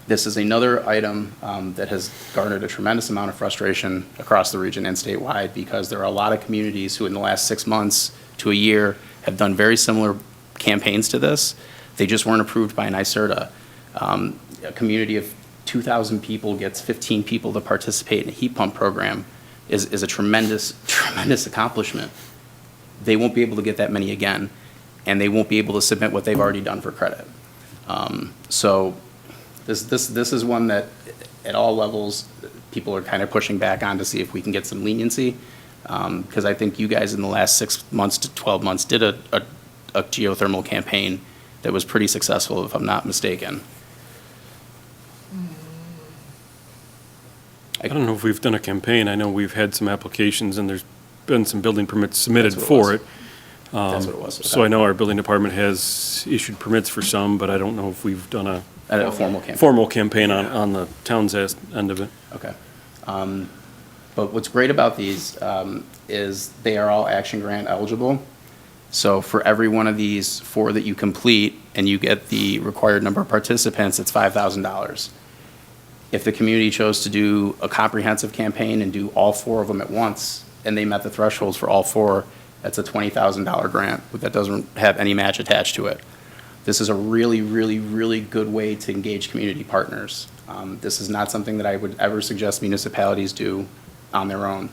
This is another item that has garnered a tremendous amount of frustration across the region and statewide, because there are a lot of communities who in the last 6 months to a year have done very similar campaigns to this. They just weren't approved by NYSERDA. A community of 2,000 people gets 15 people to participate in a heat pump program is a tremendous, tremendous accomplishment. They won't be able to get that many again, and they won't be able to submit what they've already done for credit. So this is one that at all levels people are kind of pushing back on to see if we can get some leniency. Because I think you guys in the last 6 months to 12 months did a geothermal campaign that was pretty successful, if I'm not mistaken. I don't know if we've done a campaign. I know we've had some applications and there's been some building permits submitted That's what it for was. it. That's what it was. So I know our building department has issued permits for some, but I don't know if we've done a A formal campaign. formal campaign on the town's end of it. Okay. But what's great about these is they are all action grant eligible. So for every one of these 4 that you complete and you get the required number of participants, it's $5,000. If the community chose to do a comprehensive campaign and do all 4 of them at once, and they met the thresholds for all 4, that's a $20,000 grant, but that doesn't have any match attached to it. This is a really, really, really good way to engage community partners. This is not something that I would ever suggest municipalities do on their own.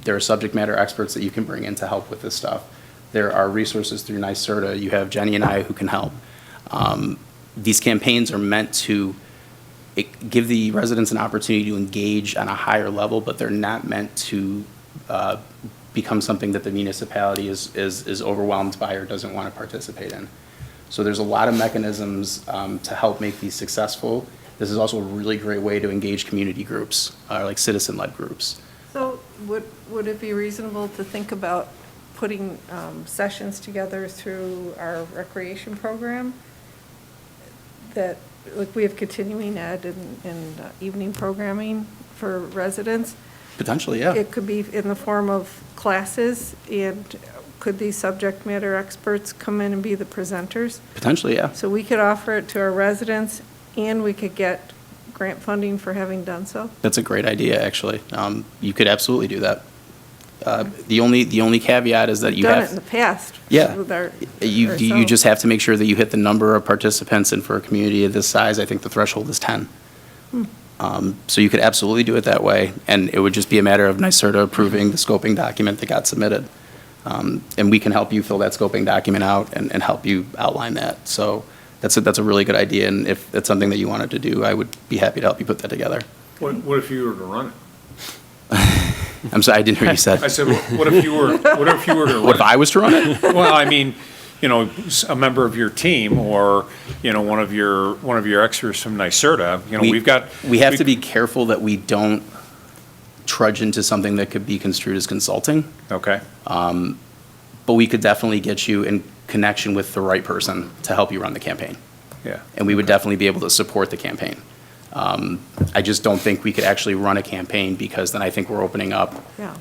There are subject matter experts that you can bring in to help with this stuff. There are resources through NYSERDA. You have Jenny and I who can help. These campaigns are meant to give the residents an opportunity to engage on a higher level, but they're not meant to become something that the municipality is overwhelmed by or doesn't want to participate in. So there's a lot of mechanisms to help make these successful. This is also a really great way to engage community groups, like citizen-led groups. So would it be reasonable to think about putting sessions together through our recreation program? That, like, we have continuing ed and evening programming for residents. Potentially, yeah. It could be in the form of classes, and could these subject matter experts come in and be the presenters? Potentially, yeah. So we could offer it to our residents, and we could get grant funding for having done so? That's a great idea, actually. You could absolutely do that. The only caveat is that you We've done have. it in the past. Yeah. With our- You ourselves. just have to make sure that you hit the number of participants, and for a community of this size, I think the threshold is 10. So you could absolutely do it that way, and it would just be a matter of NYSERDA approving the scoping document that got submitted. And we can help you fill that scoping document out and help you outline that. So that's a really good idea, and if it's something that you wanted to do, I would be happy to help you put that together. What if you were to run it? I'm sorry, I didn't hear what you said. I said, what if you were to run What if I was to run it? it? Well, I mean, you know, a member of your team or, you know, one of your experts from NYSERDA, you know, We have to be careful that we don't trudge into something that could be construed as consulting, Okay, but we could definitely get you in connection with the right person to help you run the campaign. yeah. And we would definitely be able to support the campaign. I just don't think we could actually run a campaign, because then I think we're opening up Yeah.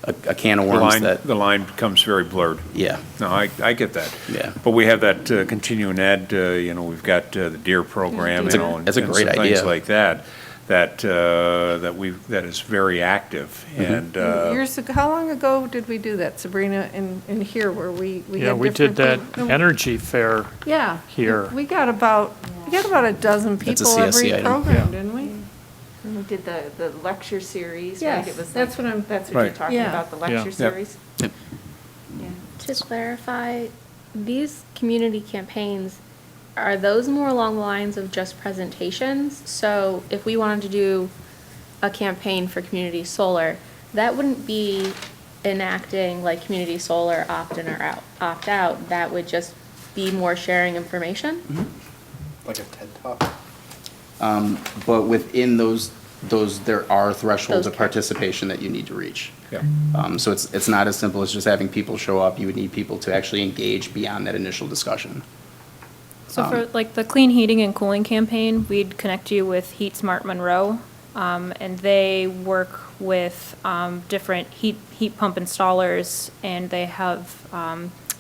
a can of worms that, The line becomes very blurred. yeah, No, I get that. Yeah. But we have that continuing ed, you know, we've got the DEER program, That's you a- know, and that's a and great some things idea. like that, that is very active. Mm-hmm. And, Years ago, how long ago did we do that, Sabrina, in here, where we had Yeah, we did that different- energy fair Yeah. here. We got about a dozen That's a people every CSC item. program, Yeah. didn't we? And we did the lecture series, right? Yes, It was that's like- what I'm- That's what you're Right. talking Yeah. about, the Yeah. lecture Yep. series? Yep. Yeah. To clarify, these community campaigns, are those more along the lines of just presentations? So if we wanted to do a campaign for community solar, that wouldn't be enacting like community solar opt-in or opt out. That would just be more sharing information? Like a TED Talk? but within those, there are thresholds Those of participation that you need to reach. yeah. So it's not as simple as just having people show up. You would need people to actually engage beyond that initial discussion. So for like the clean heating and cooling campaign, we'd connect you with Heat Smart Monroe, and they work with different heat pump installers, and they have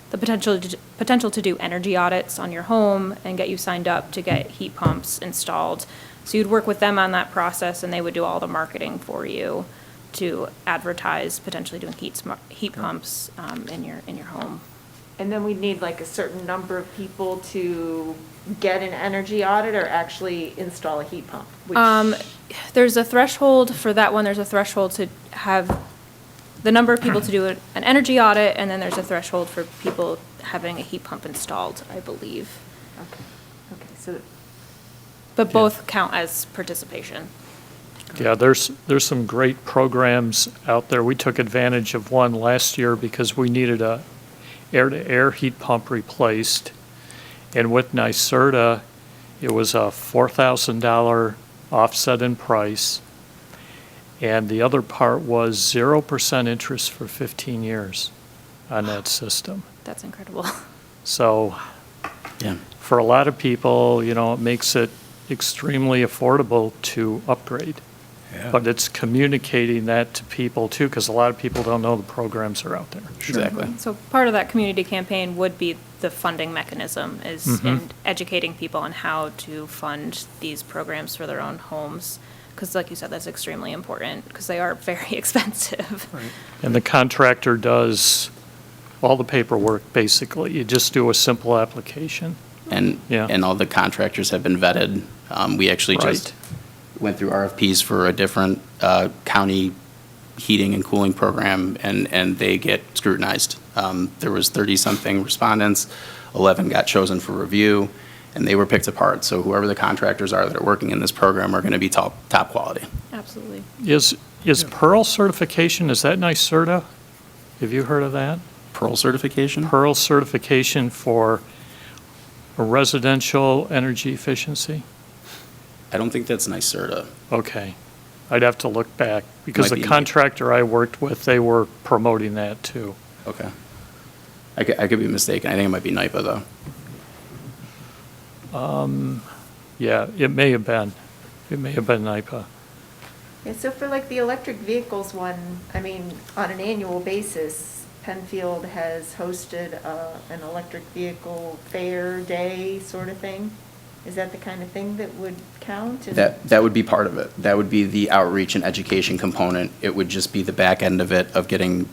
the potential to do energy audits on your home and get you signed up to get heat pumps installed. So you'd work with them on that process, and they would do all the marketing for you to advertise potentially doing heat pumps in your home. And then we'd need like a certain number of people to get an energy audit or actually install a heat pump? which- There's a threshold for that one. There's a threshold to have the number of people to do an energy audit, and then there's a threshold for people having a heat pump installed, I believe. Okay, so, But both count as participation. Yeah, there's some great programs out there. We took advantage of one last year because we needed a air-to-air heat pump replaced. And with NYSERDA, it was a $4,000 offset in price. And the other part was 0% interest for 15 years on that system. That's incredible. So Yeah. for a lot of people, you know, it makes it extremely affordable to upgrade. Yeah. But it's communicating that to people too, because a lot of people don't know the programs are out there. Exactly. So part of that community campaign would be the funding mechanism, is in educating people on how to fund these programs for their own homes. Because like you said, that's extremely important, because they are very expensive. And the contractor does all the paperwork, basically. You just do a simple application. And, Yeah. and all the contractors have been vetted. We actually just Right. went through RFPs for a different county heating and cooling program, and they get scrutinized. There was 30-something respondents, 11 got chosen for review, and they were picked apart. So whoever the contractors are that are working in this program are going to be top quality. Absolutely. Is Pearl certification, is that NYSERDA? Have you heard of that? Pearl certification? Pearl certification for residential energy efficiency? I don't think that's NYSERDA. Okay. I'd have to look back, because Might the be. contractor I worked with, they were promoting that too. Okay. I could be mistaken. I think it might be NYPA, though. Yeah, it may have been. It may have been NIPA. Yeah, so for like the electric vehicles one, I mean, on an annual basis, Penfield has hosted an electric vehicle fair day sort of thing. Is that the kind of thing that would count? And- That would be part of it. That would be the outreach and education component. It would just be the back end of it, of getting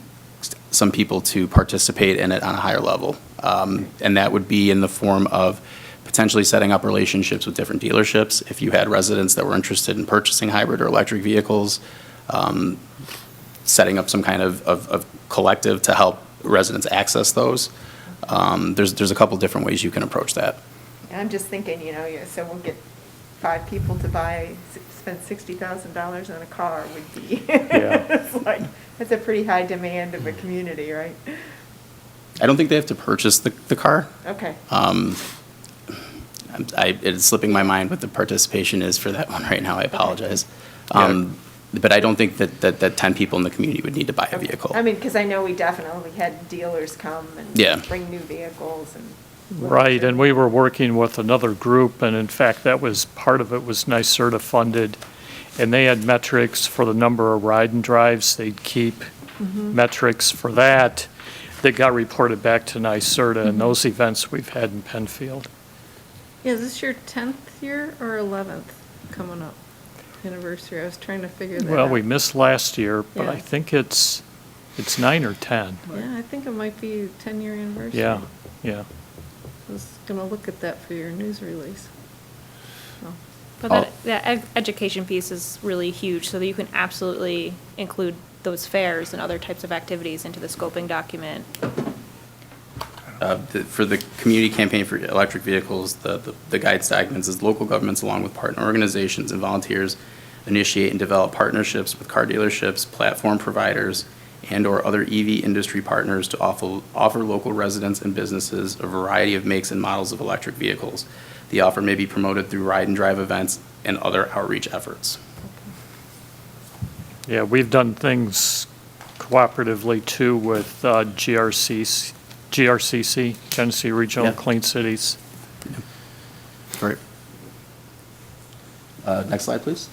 some people to participate in it on a higher level. And that would be in the form of potentially setting up relationships with different dealerships. If you had residents that were interested in purchasing hybrid or electric vehicles, setting up some kind of collective to help residents access those. There's a couple different ways you can approach that. I'm just thinking, you know, yeah, so we'll get 5 people to spend $60,000 on a car would be, Yeah. it's like, that's a pretty high demand of a community, right? I don't think they have to purchase the car. Okay. It's slipping my mind what the participation is for that one right now. I apologize. Yeah. But I don't think that 10 people in the community would need to buy a vehicle. I mean, because I know we definitely had dealers come Yeah. and bring new vehicles and. Right, and we were working with another group, and in fact, that was, part of it was NYSERDA funded, and they had metrics for the number of ride and drives. They'd keep metrics for that got reported back to NYSERDA, and those events we've had in Penfield. Yeah, is this your 10th year or 11th coming up anniversary? I was trying to figure that out. Well, we missed last year, but I Yeah. think it's 9 or 10. Yeah, I think it might be 10-year anniversary. Yeah, yeah. I was going to look at that for your news release. Oh. But that education piece is really huge, so that you can absolutely include those fairs and other types of activities into the scoping document. For the community campaign for electric vehicles, the guidance documents is local governments along with partner organizations and volunteers initiate and develop partnerships with car dealerships, platform providers, and/or other EV industry partners to offer local residents and businesses a variety of makes and models of electric vehicles. The offer may be promoted through ride and drive events and other outreach efforts. Yeah, we've done things cooperatively too with GRCC, Genesee Regional Yeah. Clean Cities. Great. Next slide, please.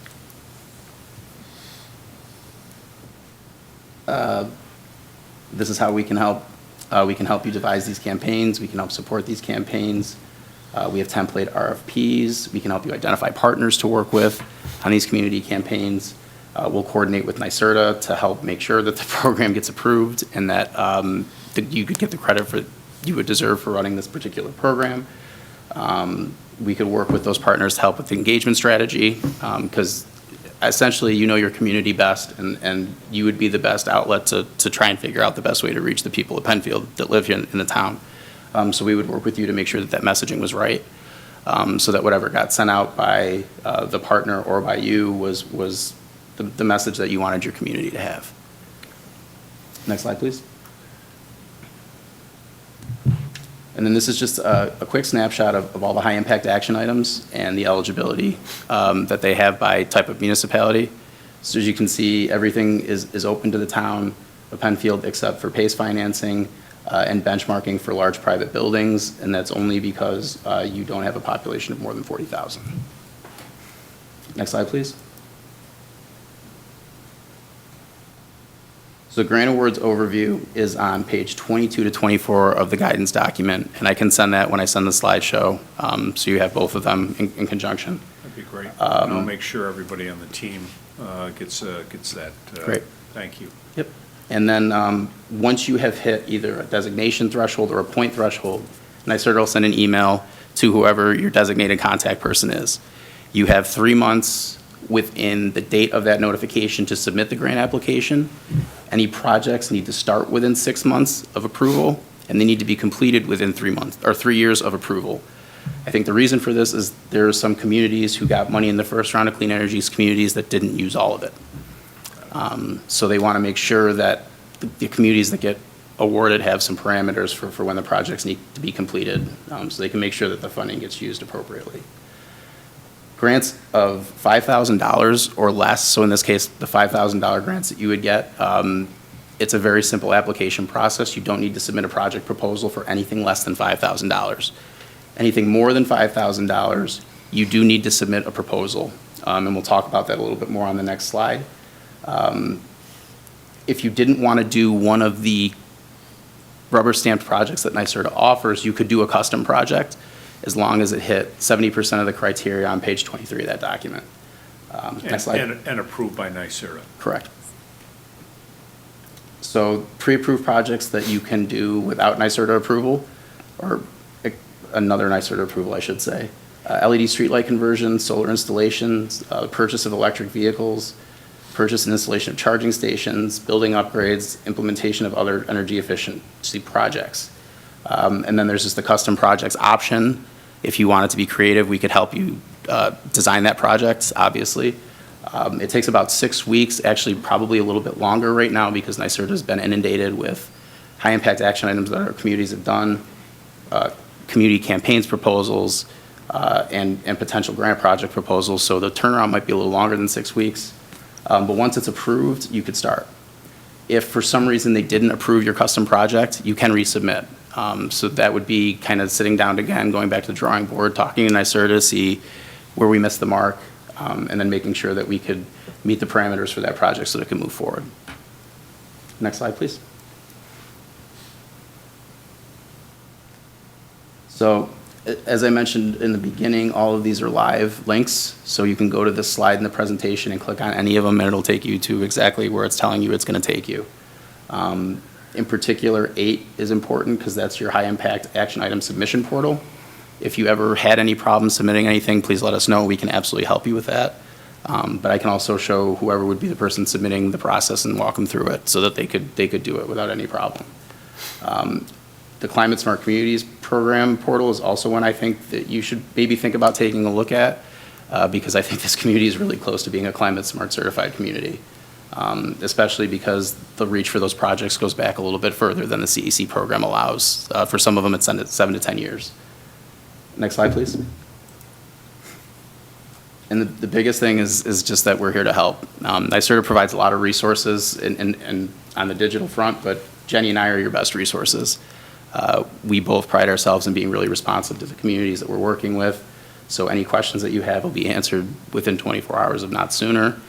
This is how we can help. We can help you devise these campaigns. We can help support these campaigns. We have template RFPs. We can help you identify partners to work with on these community campaigns. We'll coordinate with NYSERDA to help make sure that the program gets approved and that you could get the credit you would deserve for running this particular program. We could work with those partners to help with the engagement strategy, because essentially you know your community best, and you would be the best outlet to try and figure out the best way to reach the people of Penfield that live here in the town. So we would work with you to make sure that messaging was right, so that whatever got sent out by the partner or by you was the message that you wanted your community to have. Next slide, please. And then this is just a quick snapshot of all the high-impact action items and the eligibility that they have by type of municipality. So as you can see, everything is open to the town of Penfield except for PACE financing and benchmarking for large private buildings, and that's only because you don't have a population of more than 40,000. Next slide, please. So grant awards overview is on page 22 to 24 of the guidance document, and I can send that when I send the slideshow, so you have both of them in conjunction. That'd be great. And I'll make sure everybody on the team gets that. Great. Thank you. Yep. And then, once you have hit either a designation threshold or a point threshold, NYSERDA will send an email to whoever your designated contact person is. You have 3 months within the date of that notification to submit the grant application. Any projects need to start within 6 months of approval, and they need to be completed within 3 months, or 3 years of approval. I think the reason for this is there are some communities who got money in the first round of clean energies communities that didn't use all of it. So they want to make sure that the communities that get awarded have some parameters for when the projects need to be completed, so they can make sure that the funding gets used appropriately. Grants of $5,000 or less, so in this case, the $5,000 grants that you would get, it's a very simple application process. You don't need to submit a project proposal for anything less than $5,000. Anything more than $5,000, you do need to submit a proposal, and we'll talk about that a little bit more on the next slide. If you didn't want to do one of the rubber stamped projects that NYSERDA offers, you could do a custom project as long as it hit 70% of the criteria on page 23 of that document. Next slide. And approved by NYSERDA. Correct. So pre-approved projects that you can do without NYSERDA approval, or another NYSERDA approval, I should say. LED streetlight conversion, solar installations, purchase of electric vehicles, purchase and installation of charging stations, building upgrades, implementation of other energy efficiency projects. And then there's just the custom projects option. If you want it to be creative, we could help you design that project, obviously. It takes about 6 weeks, actually probably a little bit longer right now because NYSERDA has been inundated with high-impact action items that our communities have done, community campaigns proposals, and potential grant project proposals. So the turnaround might be a little longer than 6 weeks. But once it's approved, you could start. If for some reason they didn't approve your custom project, you can resubmit. So that would be kind of sitting down again, going back to the drawing board, talking to NYSERDA to see where we missed the mark, and then making sure that we could meet the parameters for that project so that it can move forward. Next slide, please. So as I mentioned in the beginning, all of these are live links, so you can go to this slide in the presentation and click on any of them, and it'll take you to exactly where it's telling you it's going to take you. In particular, 8 is important because that's your high-impact action item submission portal. If you ever had any problems submitting anything, please let us know. We can absolutely help you with that. But I can also show whoever would be the person submitting the process and walk them through it so that they could do it without any problem. The Climate Smart Communities Program portal is also one I think that you should maybe think about taking a look at because I think this community is really close to being a Climate Smart certified community, especially because the reach for those projects goes back a little bit further than the CEC program allows. For some of them, it's 7 to 10 years. Next slide, please. And the biggest thing is just that we're here to help. NYSERDA provides a lot of resources and on the digital front, but Jenny and I are your best resources. We both pride ourselves in being really responsive to the communities that we're working with. So any questions that you have will be answered within 24 hours, if not sooner.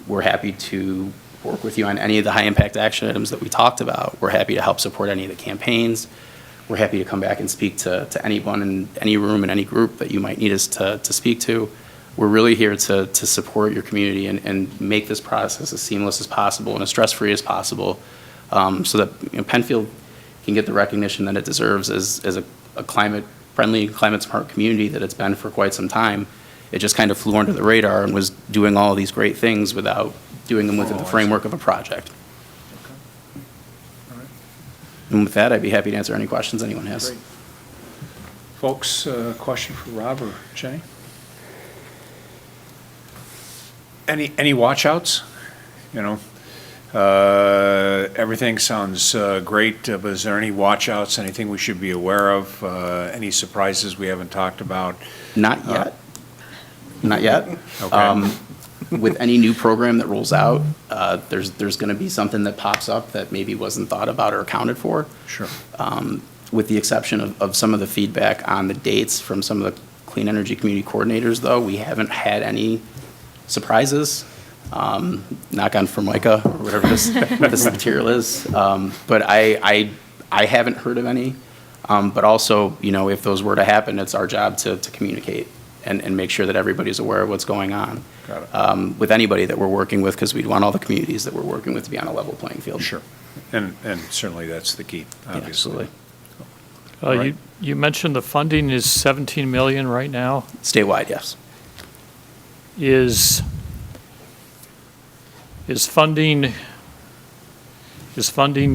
We're happy to work with you on any of the high-impact action items that we talked about. We're happy to help support any of the campaigns. We're happy to come back and speak to anyone in any room, in any group that you might need us to speak to. We're really here to support your community and make this process as seamless as possible and as stress-free as possible so that Penfield can get the recognition that it deserves as a climate-friendly, climate-smart community that it's been for quite some time. It just kind of flew under the radar and was doing all of these great things without doing them within the framework of a project. All right. And with that, I'd be happy to answer any questions anyone has. Great. Folks, question for Rob or Jenny? Any watch-outs? You know, everything sounds great, but is there any watch-outs, anything we should be aware of? Any surprises we haven't talked about? Not yet. Not yet. Okay. With any new program that rolls out, there's going to be something that pops up that maybe wasn't thought about or accounted for. Sure. With the exception of some of the feedback on the dates from some of the clean energy community coordinators, though, we haven't had any surprises. Knock on Formica, or whatever this material is. But I haven't heard of any. But also, you know, if those were to happen, it's our job to communicate and make sure that everybody's aware of what's going on. Got it. With anybody that we're working with, because we'd want all the communities that we're working with to be on a level playing field. Sure. And certainly that's the key, Yeah, obviously. absolutely. Right. You mentioned the funding is 17 million right now. Statewide, yes. Is funding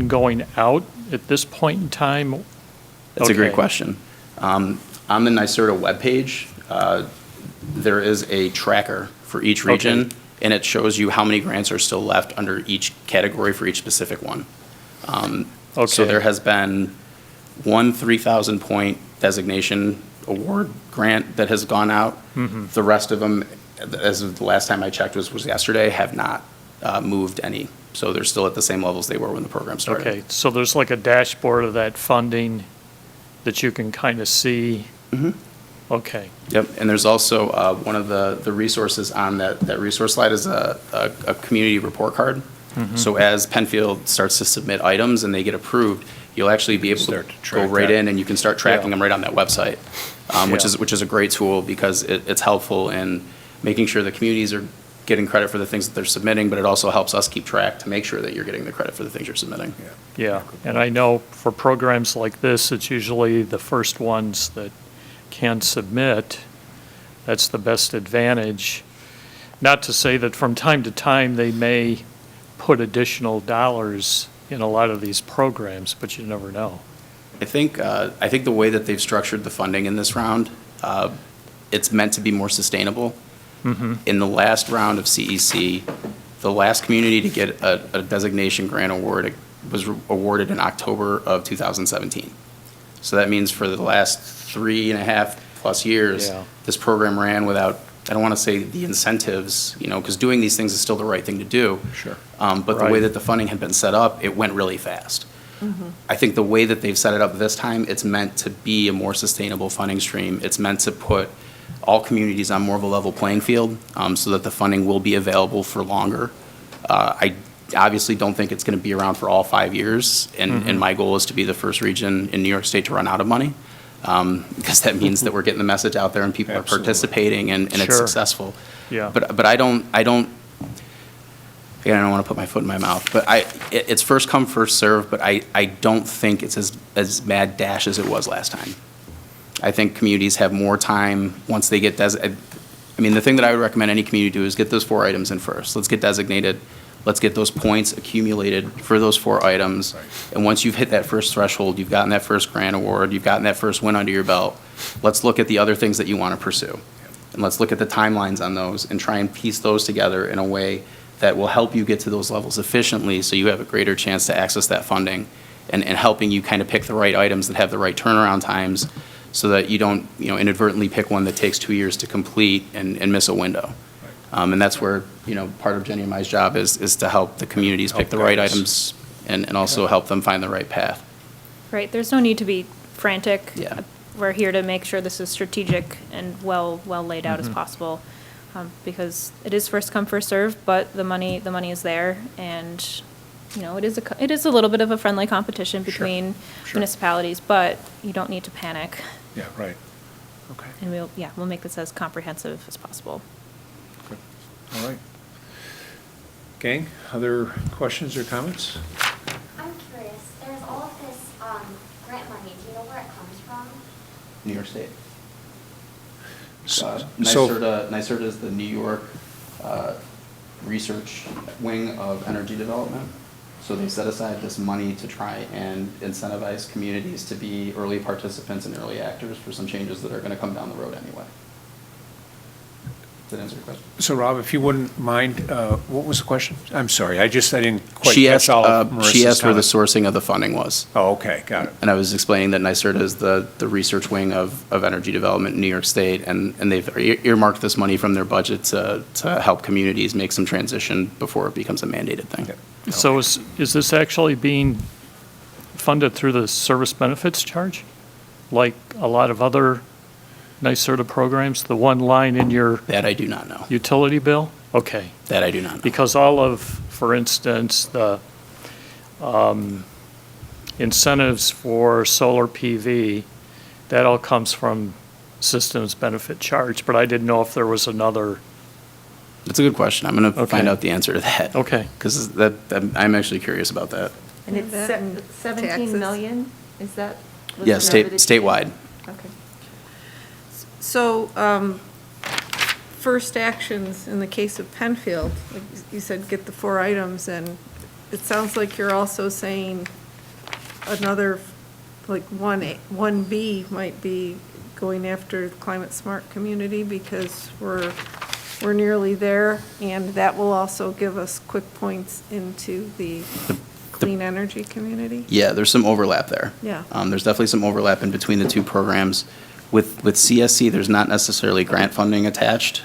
going out at this point in time? That's a great Okay. question. On the NYSERDA webpage, there is a tracker for each region, Okay. and it shows you how many grants are still left under each category for each specific one. So Okay. there has been one 3,000-point designation award grant that has gone out. Mm-hmm. The rest of them, as of the last time I checked, was yesterday, have not moved any. So they're still at the same levels they were when the program started. Okay, so there's like a dashboard of that funding that you can kind of see? Mhm. Okay, Yep, and there's also, one of the resources on that resource slide is a community report card. So as Penfield starts to submit items and they get approved, you'll actually be able to Start to go track right that. in and you can start tracking Yeah. them right on that website, which Yeah. is a great tool because it's helpful in making sure the communities are getting credit for the things that they're submitting, but it also helps us keep track to make sure that you're getting the credit for the things you're submitting. yeah, and I know for programs like this, it's usually the first ones that can submit. That's the best advantage. Not to say that from time to time, they may put additional dollars in a lot of these programs, but you never know. I think the way that they've structured the funding in this round, it's meant to be more sustainable. In the last round of CEC, the last community to get a designation grant award was awarded in October of 2017. So that means for the last 3.5+ years, Yeah. this program ran without, I don't want to say the incentives, you know, because doing these things is still the right thing to do. Sure. But the way Right. that the funding had been set up, it went really fast. I think the way that they've set it up this time, it's meant to be a more sustainable funding stream. It's meant to put all communities on more of a level playing field, so that the funding will be available for longer. I obviously don't think it's going to be around for all 5 years, and my goal is to be the first region in New York State to run out of money, because that means that we're getting the message out there and people are Absolutely. participating and it's Sure. successful. Yeah. But I don't, again, I don't want to put my foot in my mouth, but it's first come, first serve, but I don't think it's as mad dash as it was last time. I think communities have more time once they get I mean, the thing that I would recommend any community do is get those 4 items in first. Let's get designated. Let's get those points accumulated for those 4 items. Right. And once you've hit that first threshold, you've gotten that first grant award, you've gotten that first win under your belt, let's look at the other things that you want to pursue. And let's look at the timelines on those and try and piece those together in a way that will help you get to those levels efficiently so you have a greater chance to access that funding and helping you kind of pick the right items that have the right turnaround times so that you don't, you know, inadvertently pick one that takes 2 years to complete and miss a window. And that's where, you know, part of Jenny and my job is to help the communities pick the right guide us. items and also help them find the right path. Right, there's no need to be frantic. Yeah. We're here to make sure this is strategic and well laid out as possible, because it is first come, first serve, but the money is there, and, you know, it is a little bit of a friendly competition between Sure. municipalities, but you don't need to panic, Yeah, right. Okay, and we'll make this as comprehensive as possible. good. All right. Gang, other questions or comments? I'm curious, there's all of this grant money, do you know where it comes from? New York State. So, NYSERDA is the New York research wing of energy development. So they set aside this money to try and incentivize communities to be early participants and early actors for some changes that are going to come down the road anyway. Does that answer your question? So Rob, if you wouldn't mind, what was the question? I'm sorry, I didn't quite She catch asked, all of Marissa's she asked where the comments. sourcing of the funding was. Oh, okay, got it. And I was explaining that NYSERDA is the research wing of energy development in New York State, and they've earmarked this money from their budget to help communities make some transition before it becomes a mandated thing. So is this actually being funded through the service benefits charge? Like a lot of other NYSERDA programs, the one line in your That I do not know. utility bill? Okay. That I do not know. Because all of, for instance, the incentives for solar PV, that all comes from systems benefit charge, but I didn't know if there was another. That's a good question. I'm going to Okay. find out the answer to that. Okay. Because I'm actually curious about that. And it's That and 17 taxes. million, is that? was Yeah, the number that you- statewide. Okay. So, first actions in the case of Penfield, like you said, get the 4 items, and it sounds like you're also saying another, like 1B might be going after the climate smart community because we're nearly there, and that will also give us quick points into the clean energy community. Yeah, there's some overlap there. Yeah. There's definitely some overlap in between the two programs. With CSC, there's not necessarily grant funding attached,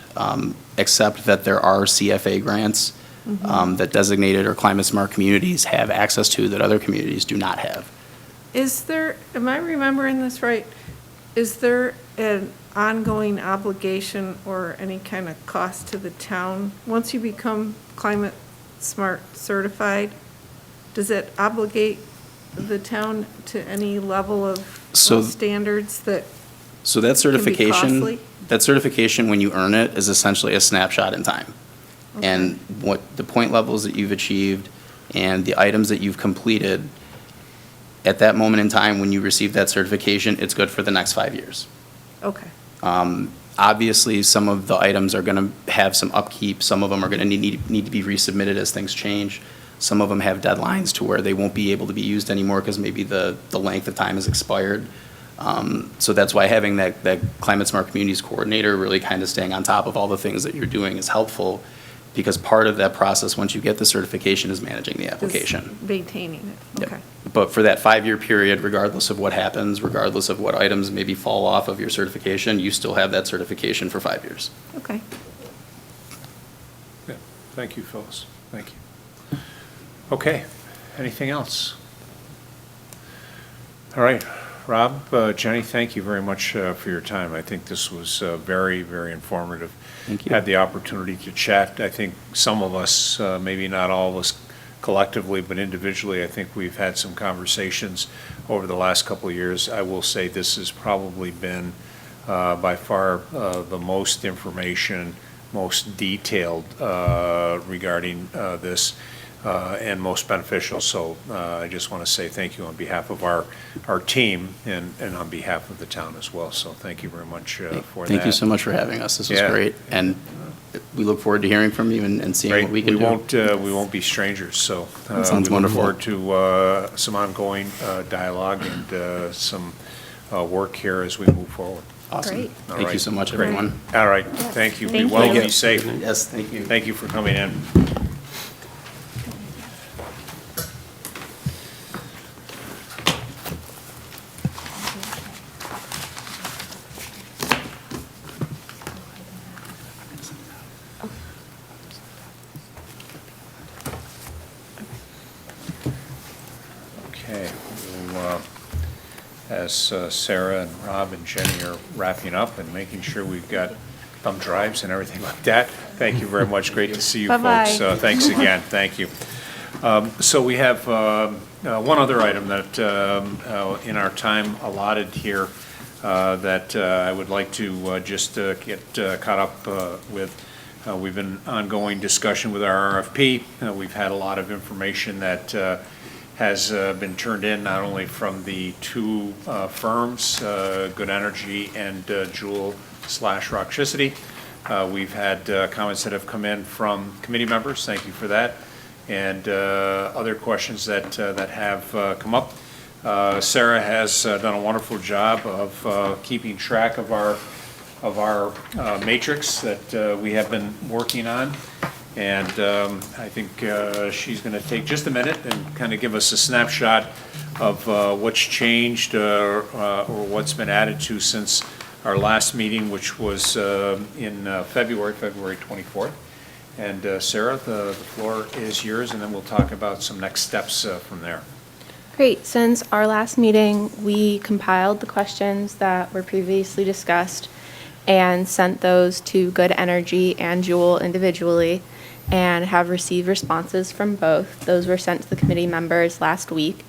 except that there are CFA grants that designated or climate smart communities have access to that other communities do not have. Is there, am I remembering this right? Is there an ongoing obligation or any kind of cost to the town? Once you become climate smart certified, does it obligate the town to any level of So- standards that, So that costly? certification, when you earn it, is essentially a snapshot in time. And what the point levels that you've achieved and the items that you've completed, at that moment in time, when you receive that certification, it's good for the next 5 years. okay, Obviously, some of the items are going to have some upkeep, some of them are going to need to be resubmitted as things change. Some of them have deadlines to where they won't be able to be used anymore because maybe the length of time has expired. So that's why having that Climate Smart Communities Coordinator really kind of staying on top of all the things that you're doing is helpful, because part of that process, once you get the certification, is managing the application. is maintaining it, Yep. okay. But for that 5-year period, regardless of what happens, regardless of what items maybe fall off of your certification, you still have that certification for 5 years. Okay. Yeah, thank you, Phyllis, thank you. Okay, anything else? All right, Rob, Jenny, thank you very much for your time. I think this was very, very informative. Thank you. Had the opportunity to chat. I think some of us, maybe not all of us collectively, but individually, I think we've had some conversations over the last couple of years. I will say this has probably been by far the most information, most detailed regarding this. And most beneficial. So I just want to say thank you on behalf of our team and on behalf of the town as well. So thank you very much for that. Thank you so much for having us. This was Yeah. great. And we look forward to hearing from you and seeing Great. what we can do. We won't be strangers. So Sounds we wonderful. look forward to some ongoing dialogue and some work here as we move forward. Awesome. Great. All Thank you right. so much, Great. everyone. All right. Thank you. Be Thank well you. and be safe. Yes, thank you. Thank you for coming in. Okay, well, as Sarah and Rob and Jenny are wrapping up and making sure we've got thumb drives and everything like that, thank you very much. Great to see you folks. Bye-bye. Thanks again, thank you. So we have one other item that in our time allotted here that I would like to just get caught up with. We've been ongoing discussion with our RFP. We've had a lot of information that has been turned in, not only from the two firms, Good Energy and Joule/Rockchicity. We've had comments that have come in from committee members, thank you for that, and other questions that have come up. Sarah has done a wonderful job of keeping track of our of our matrix that we have been working on. And I think she's going to take just a minute and kind of give us a snapshot of what's changed or what's been added to since our last meeting, which was in February 24th. And Sarah, the floor is yours, and then we'll talk about some next steps from there. Great. Since our last meeting, we compiled the questions that were previously discussed and sent those to Good Energy and Jewel individually, and have received responses from both. Those were sent to the committee members last week,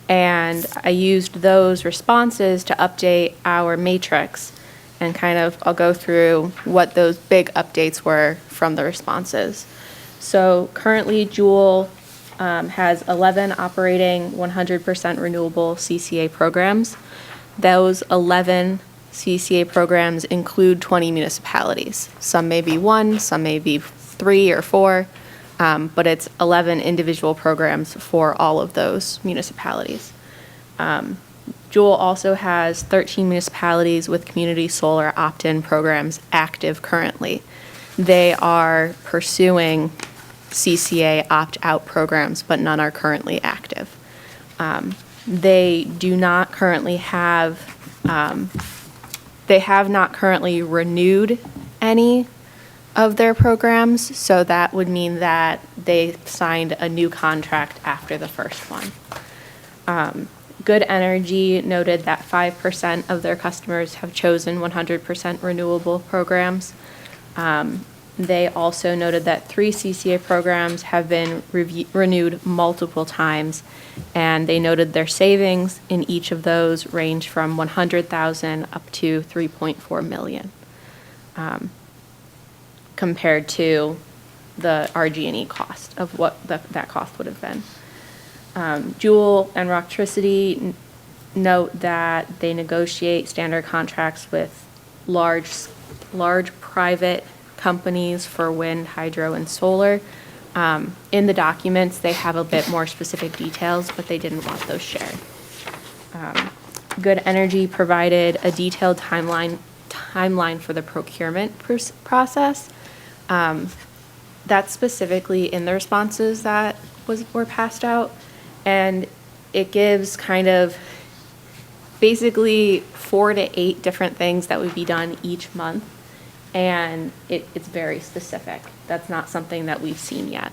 and I used those responses to update our matrix, and kind of, I'll go through what those big updates were from the responses. So currently, Jewel has 11 operating 100% renewable CCA programs. Those 11 CCA programs include 20 municipalities. Some may be 1, some may be 3 or 4, but it's 11 individual programs for all of those municipalities. Jewel also has 13 municipalities with community solar opt-in programs active currently. They are pursuing CCA opt-out programs, but none are currently active. They do not currently have, they have not currently renewed any of their programs, so that would mean that they signed a new contract after the first one. Good Energy noted that 5% of their customers have chosen 100% renewable programs. They also noted that 3 CCA programs have been renewed multiple times, and they noted their savings in each of those range from $100,000 up to $3.4 million, compared to the RG&E cost of what that cost would have been. Jewel and Rocktricity note that they negotiate standard contracts with large private companies for wind, hydro, and solar. In the documents, they have a bit more specific details, but they didn't want those shared. Good Energy provided a detailed timeline for the procurement process. That's specifically in the responses that were passed out, and it gives kind of basically 4 to 8 different things that would be done each month. And it's very specific. That's not something that we've seen yet.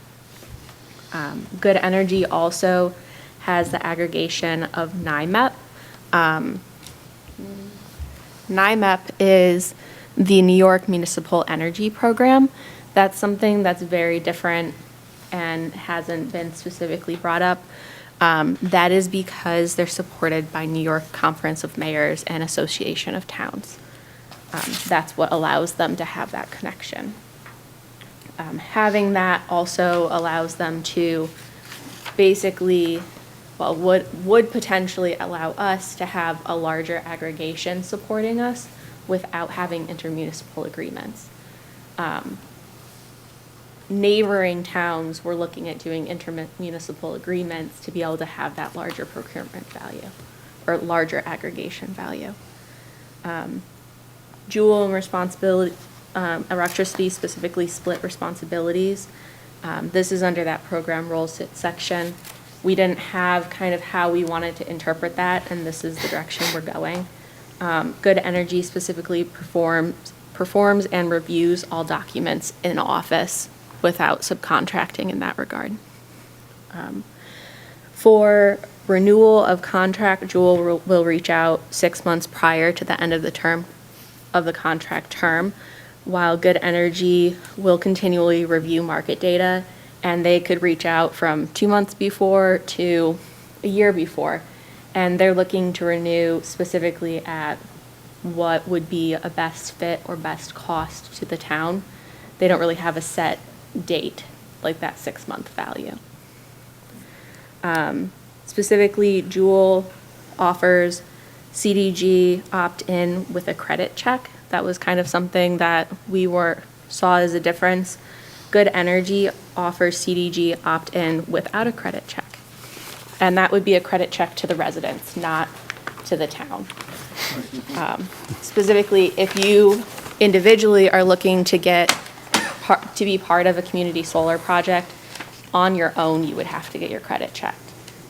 Good Energy also has the aggregation of NIMEP. NIMEP is the New York Municipal Energy Program. That's something that's very different and hasn't been specifically brought up. That is because they're supported by New York Conference of Mayors and Association of Towns. That's what allows them to have that connection. Having that also allows them to basically, well, would potentially allow us to have a larger aggregation supporting us without having intermunicipal agreements. Neighboring towns were looking at doing intermunicipal agreements to be able to have that larger procurement value or larger aggregation value. Jewel and Electricity specifically split responsibilities. This is under that program roles section. We didn't have kind of how we wanted to interpret that, and this is the direction we're going. Good Energy specifically performs and reviews all documents in office without subcontracting in that regard. For renewal of contract, Jewel will reach out 6 months prior to the end of the term of the contract term, while Good Energy will continually review market data, and they could reach out from 2 months before to a year before, and they're looking to renew specifically at what would be a best fit or best cost to the town. They don't really have a set date, like that 6-month value. Specifically, Jewel offers CDG opt-in with a credit check. That was kind of something that we saw as a difference. Good Energy offers CDG opt-in without a credit check. And that would be a credit check to the residents, not to the town. Specifically, if you individually are looking to to be part of a community solar project, on your own, you would have to get your credit checked.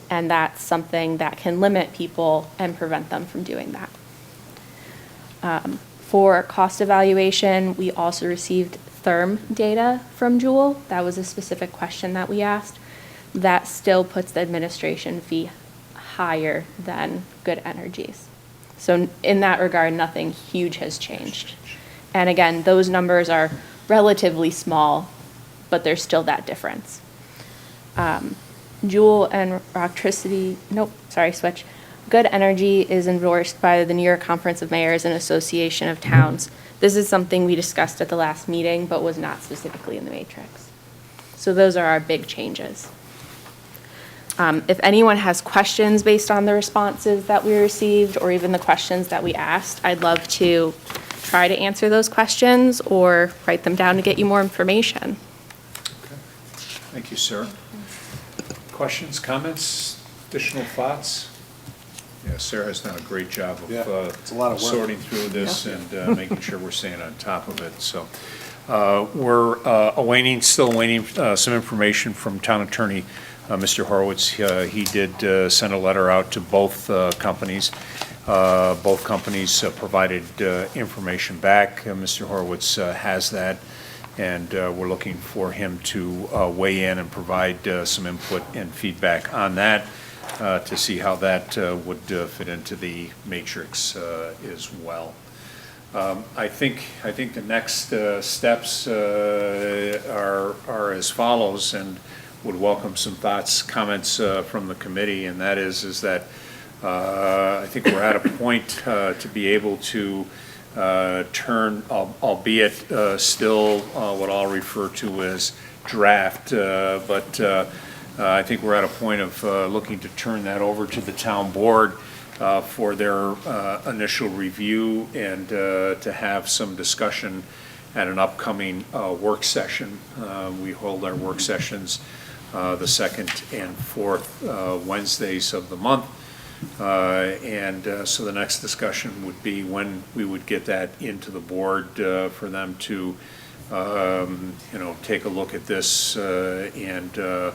And that's something that can limit people and prevent them from doing that. For cost evaluation, we also received therm data from Jewel. That was a specific question that we asked. That still puts the administration fee higher than Good Energies. So in that regard, nothing huge has changed. And again, those numbers are relatively small, but there's still that difference. Jewel and switch. Good Energy is endorsed by the New York Conference of Mayors and Association of Towns. This is something we discussed at the last meeting, but was not specifically in the matrix. So those are our big changes. If anyone has questions based on the responses that we received, or even the questions that we asked, I'd love to try to answer those questions or write them down to get you more information. Thank you, Sarah. Questions, comments, additional thoughts? Yeah, Sarah's done a great job of it's a lot of work. sorting through this and making sure we're staying on top of it. So we're still awaiting some information from Town Attorney Mr. Horowitz. He did send a letter out to both companies. Both companies provided information back. Mr. Horowitz has that, and we're looking for him to weigh in and provide some input and feedback on that to see how that would fit into the matrix as well. I think the next steps are as follows, and would welcome some thoughts, comments from the committee, and that is that I think we're at a point to be able to turn, albeit still what I'll refer to as draft, but I think we're at a point of looking to turn that over to the town board for their initial review and to have some discussion at an upcoming work session. We hold our work sessions the second and fourth Wednesdays of the month. So the next discussion would be when we would get that into the board for them to, take a look at this and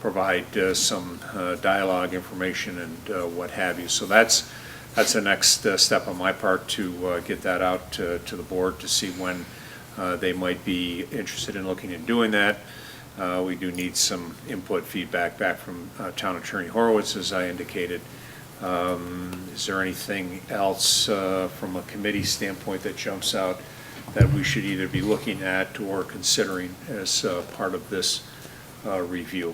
provide some dialogue information and what have you. So that's the next step on my part, to get that out to the board to see when they might be interested in looking at doing that. We do need some input, feedback back from Town Attorney Horowitz, as I indicated. Is there anything else from a committee standpoint that jumps out that we should either be looking at or considering as part of this review?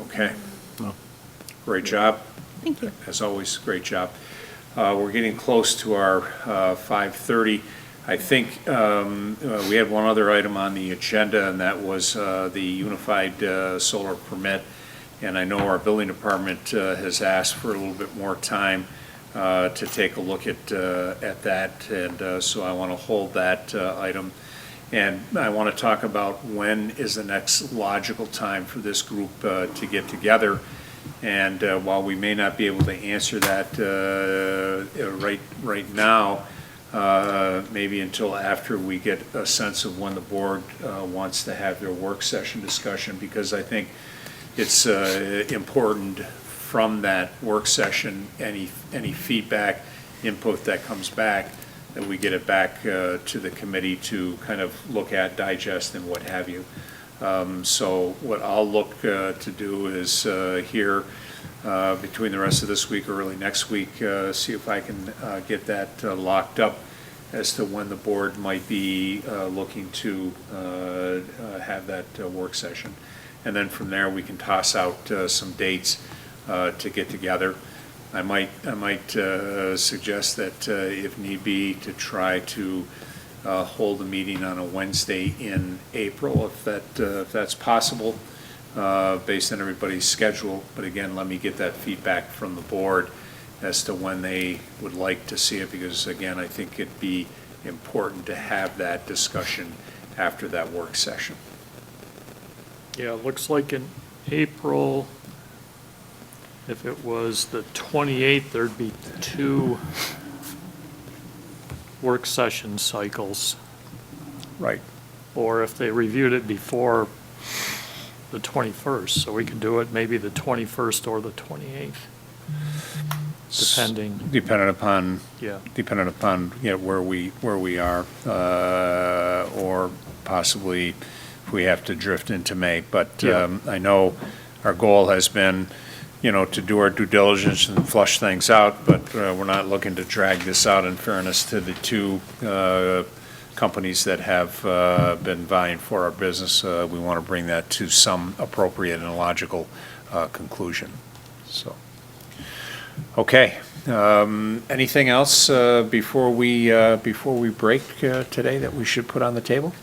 Okay. Great job. Thank you. As always, great job. We're getting close to our 5:30. I think we had one other item on the agenda, and that was the unified solar permit. And I know our building department has asked for a little bit more time to take a look at that, and so I want to hold that item. And I want to talk about when is the next logical time for this group to get together. And while we may not be able to answer that right now, maybe until after we get a sense of when the board wants to have their work session discussion, because I think it's important from that work session, any feedback, input that comes back, that we get it back to the committee to kind of look at, digest, and what have you. So what I'll look to do is here between the rest of this week or early next week, see if I can get that locked up as to when the board might be looking to have that work session. And then from there, we can toss out some dates to get together. I might suggest that if need be, to try to hold a meeting on a Wednesday in April, if that's possible, based on everybody's schedule. But again, let me get that feedback from the board as to when they would like to see it, because again, I think it'd be important to have that discussion after that work session. Yeah, it looks like in April, If it was the 28th, there'd be 2 work session cycles. Right. Or if they reviewed it before the 21st, so we could do it maybe the 21st or the 28th, depending, Dependent upon, yeah. where we are, or possibly if we have to drift into May. But Yeah. I know our goal has been, to do our due diligence and flush things out, but we're not looking to drag this out in fairness to the 2 companies that have been vying for our business. We want to bring that to some appropriate and logical conclusion. So, okay. Anything else before we break today that we should put on the table?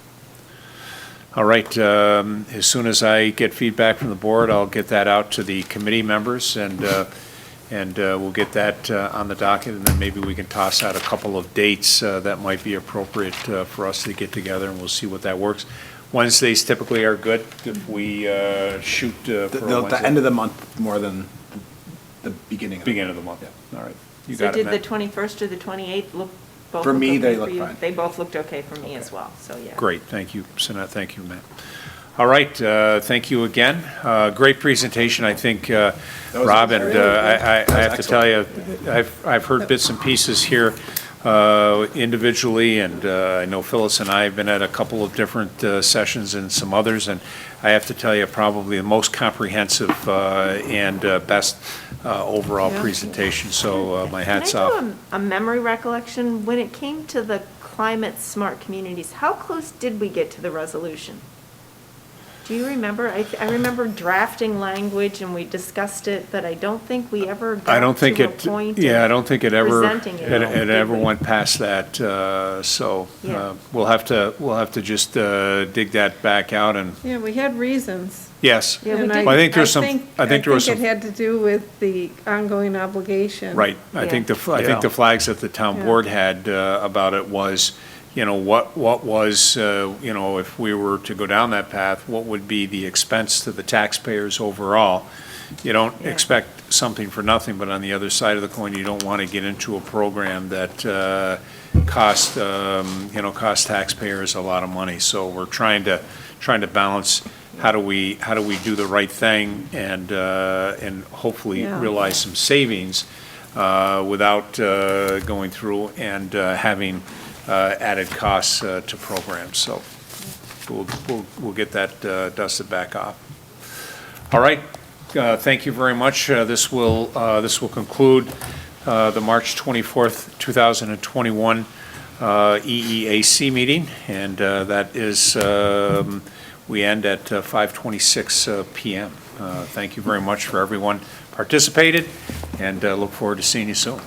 All right. As soon as I get feedback from the board, I'll get that out to the committee members, and we'll get that on the docket, and then maybe we can toss out a couple of dates that might be appropriate for us to get together, and we'll see what that works. Wednesdays typically are good if we shoot for a The Wednesday. end of the month more than the beginning of the Beginning of the month. All right. You So got it, did the Matt? 21st or the 28th look, both For look me, okay they for look you? fine. They both looked okay for me as well, so yeah. Great, thank you, Sanat, thank you, Matt. All right, thank you again. Great presentation, I think, Rob, and I have to tell you, I've heard bits and pieces here individually, and I know Phyllis and I have been at a couple of different sessions and some others, and I have to tell you, probably the most comprehensive and best overall Yeah. presentation, so my hat's off. Can I do a memory recollection? When it came to the climate smart communities, how close did we get to the resolution? Do you remember? I remember drafting language and we discussed it, but I don't think we ever I don't got think to a it, point yeah, I of don't think it ever, presenting it, it did ever we? went past that, so Yeah. we'll have to just dig that back out and, Yeah, we had reasons. yes. Yeah, we And did. Well, I think there's some, I think there was it some, had to do with the ongoing obligation. right. I think Yeah. I think Yeah. the flags that the town Yeah. board had about it was, what was, if we were to go down that path, what would be the expense to the taxpayers overall? You don't Yeah. expect something for nothing, but on the other side of the coin, you don't want to get into a program that cost taxpayers a lot of money. So we're trying to balance, how do we do the right thing and hopefully Yeah. realize some savings without going through and having added costs to programs. So we'll get that dusted back off. All right. Thank you very much. This will conclude the March 24th, 2021 EEAC meeting, and that is, we end at 5:26 PM. Thank you very much for everyone participated, and look forward to seeing you soon.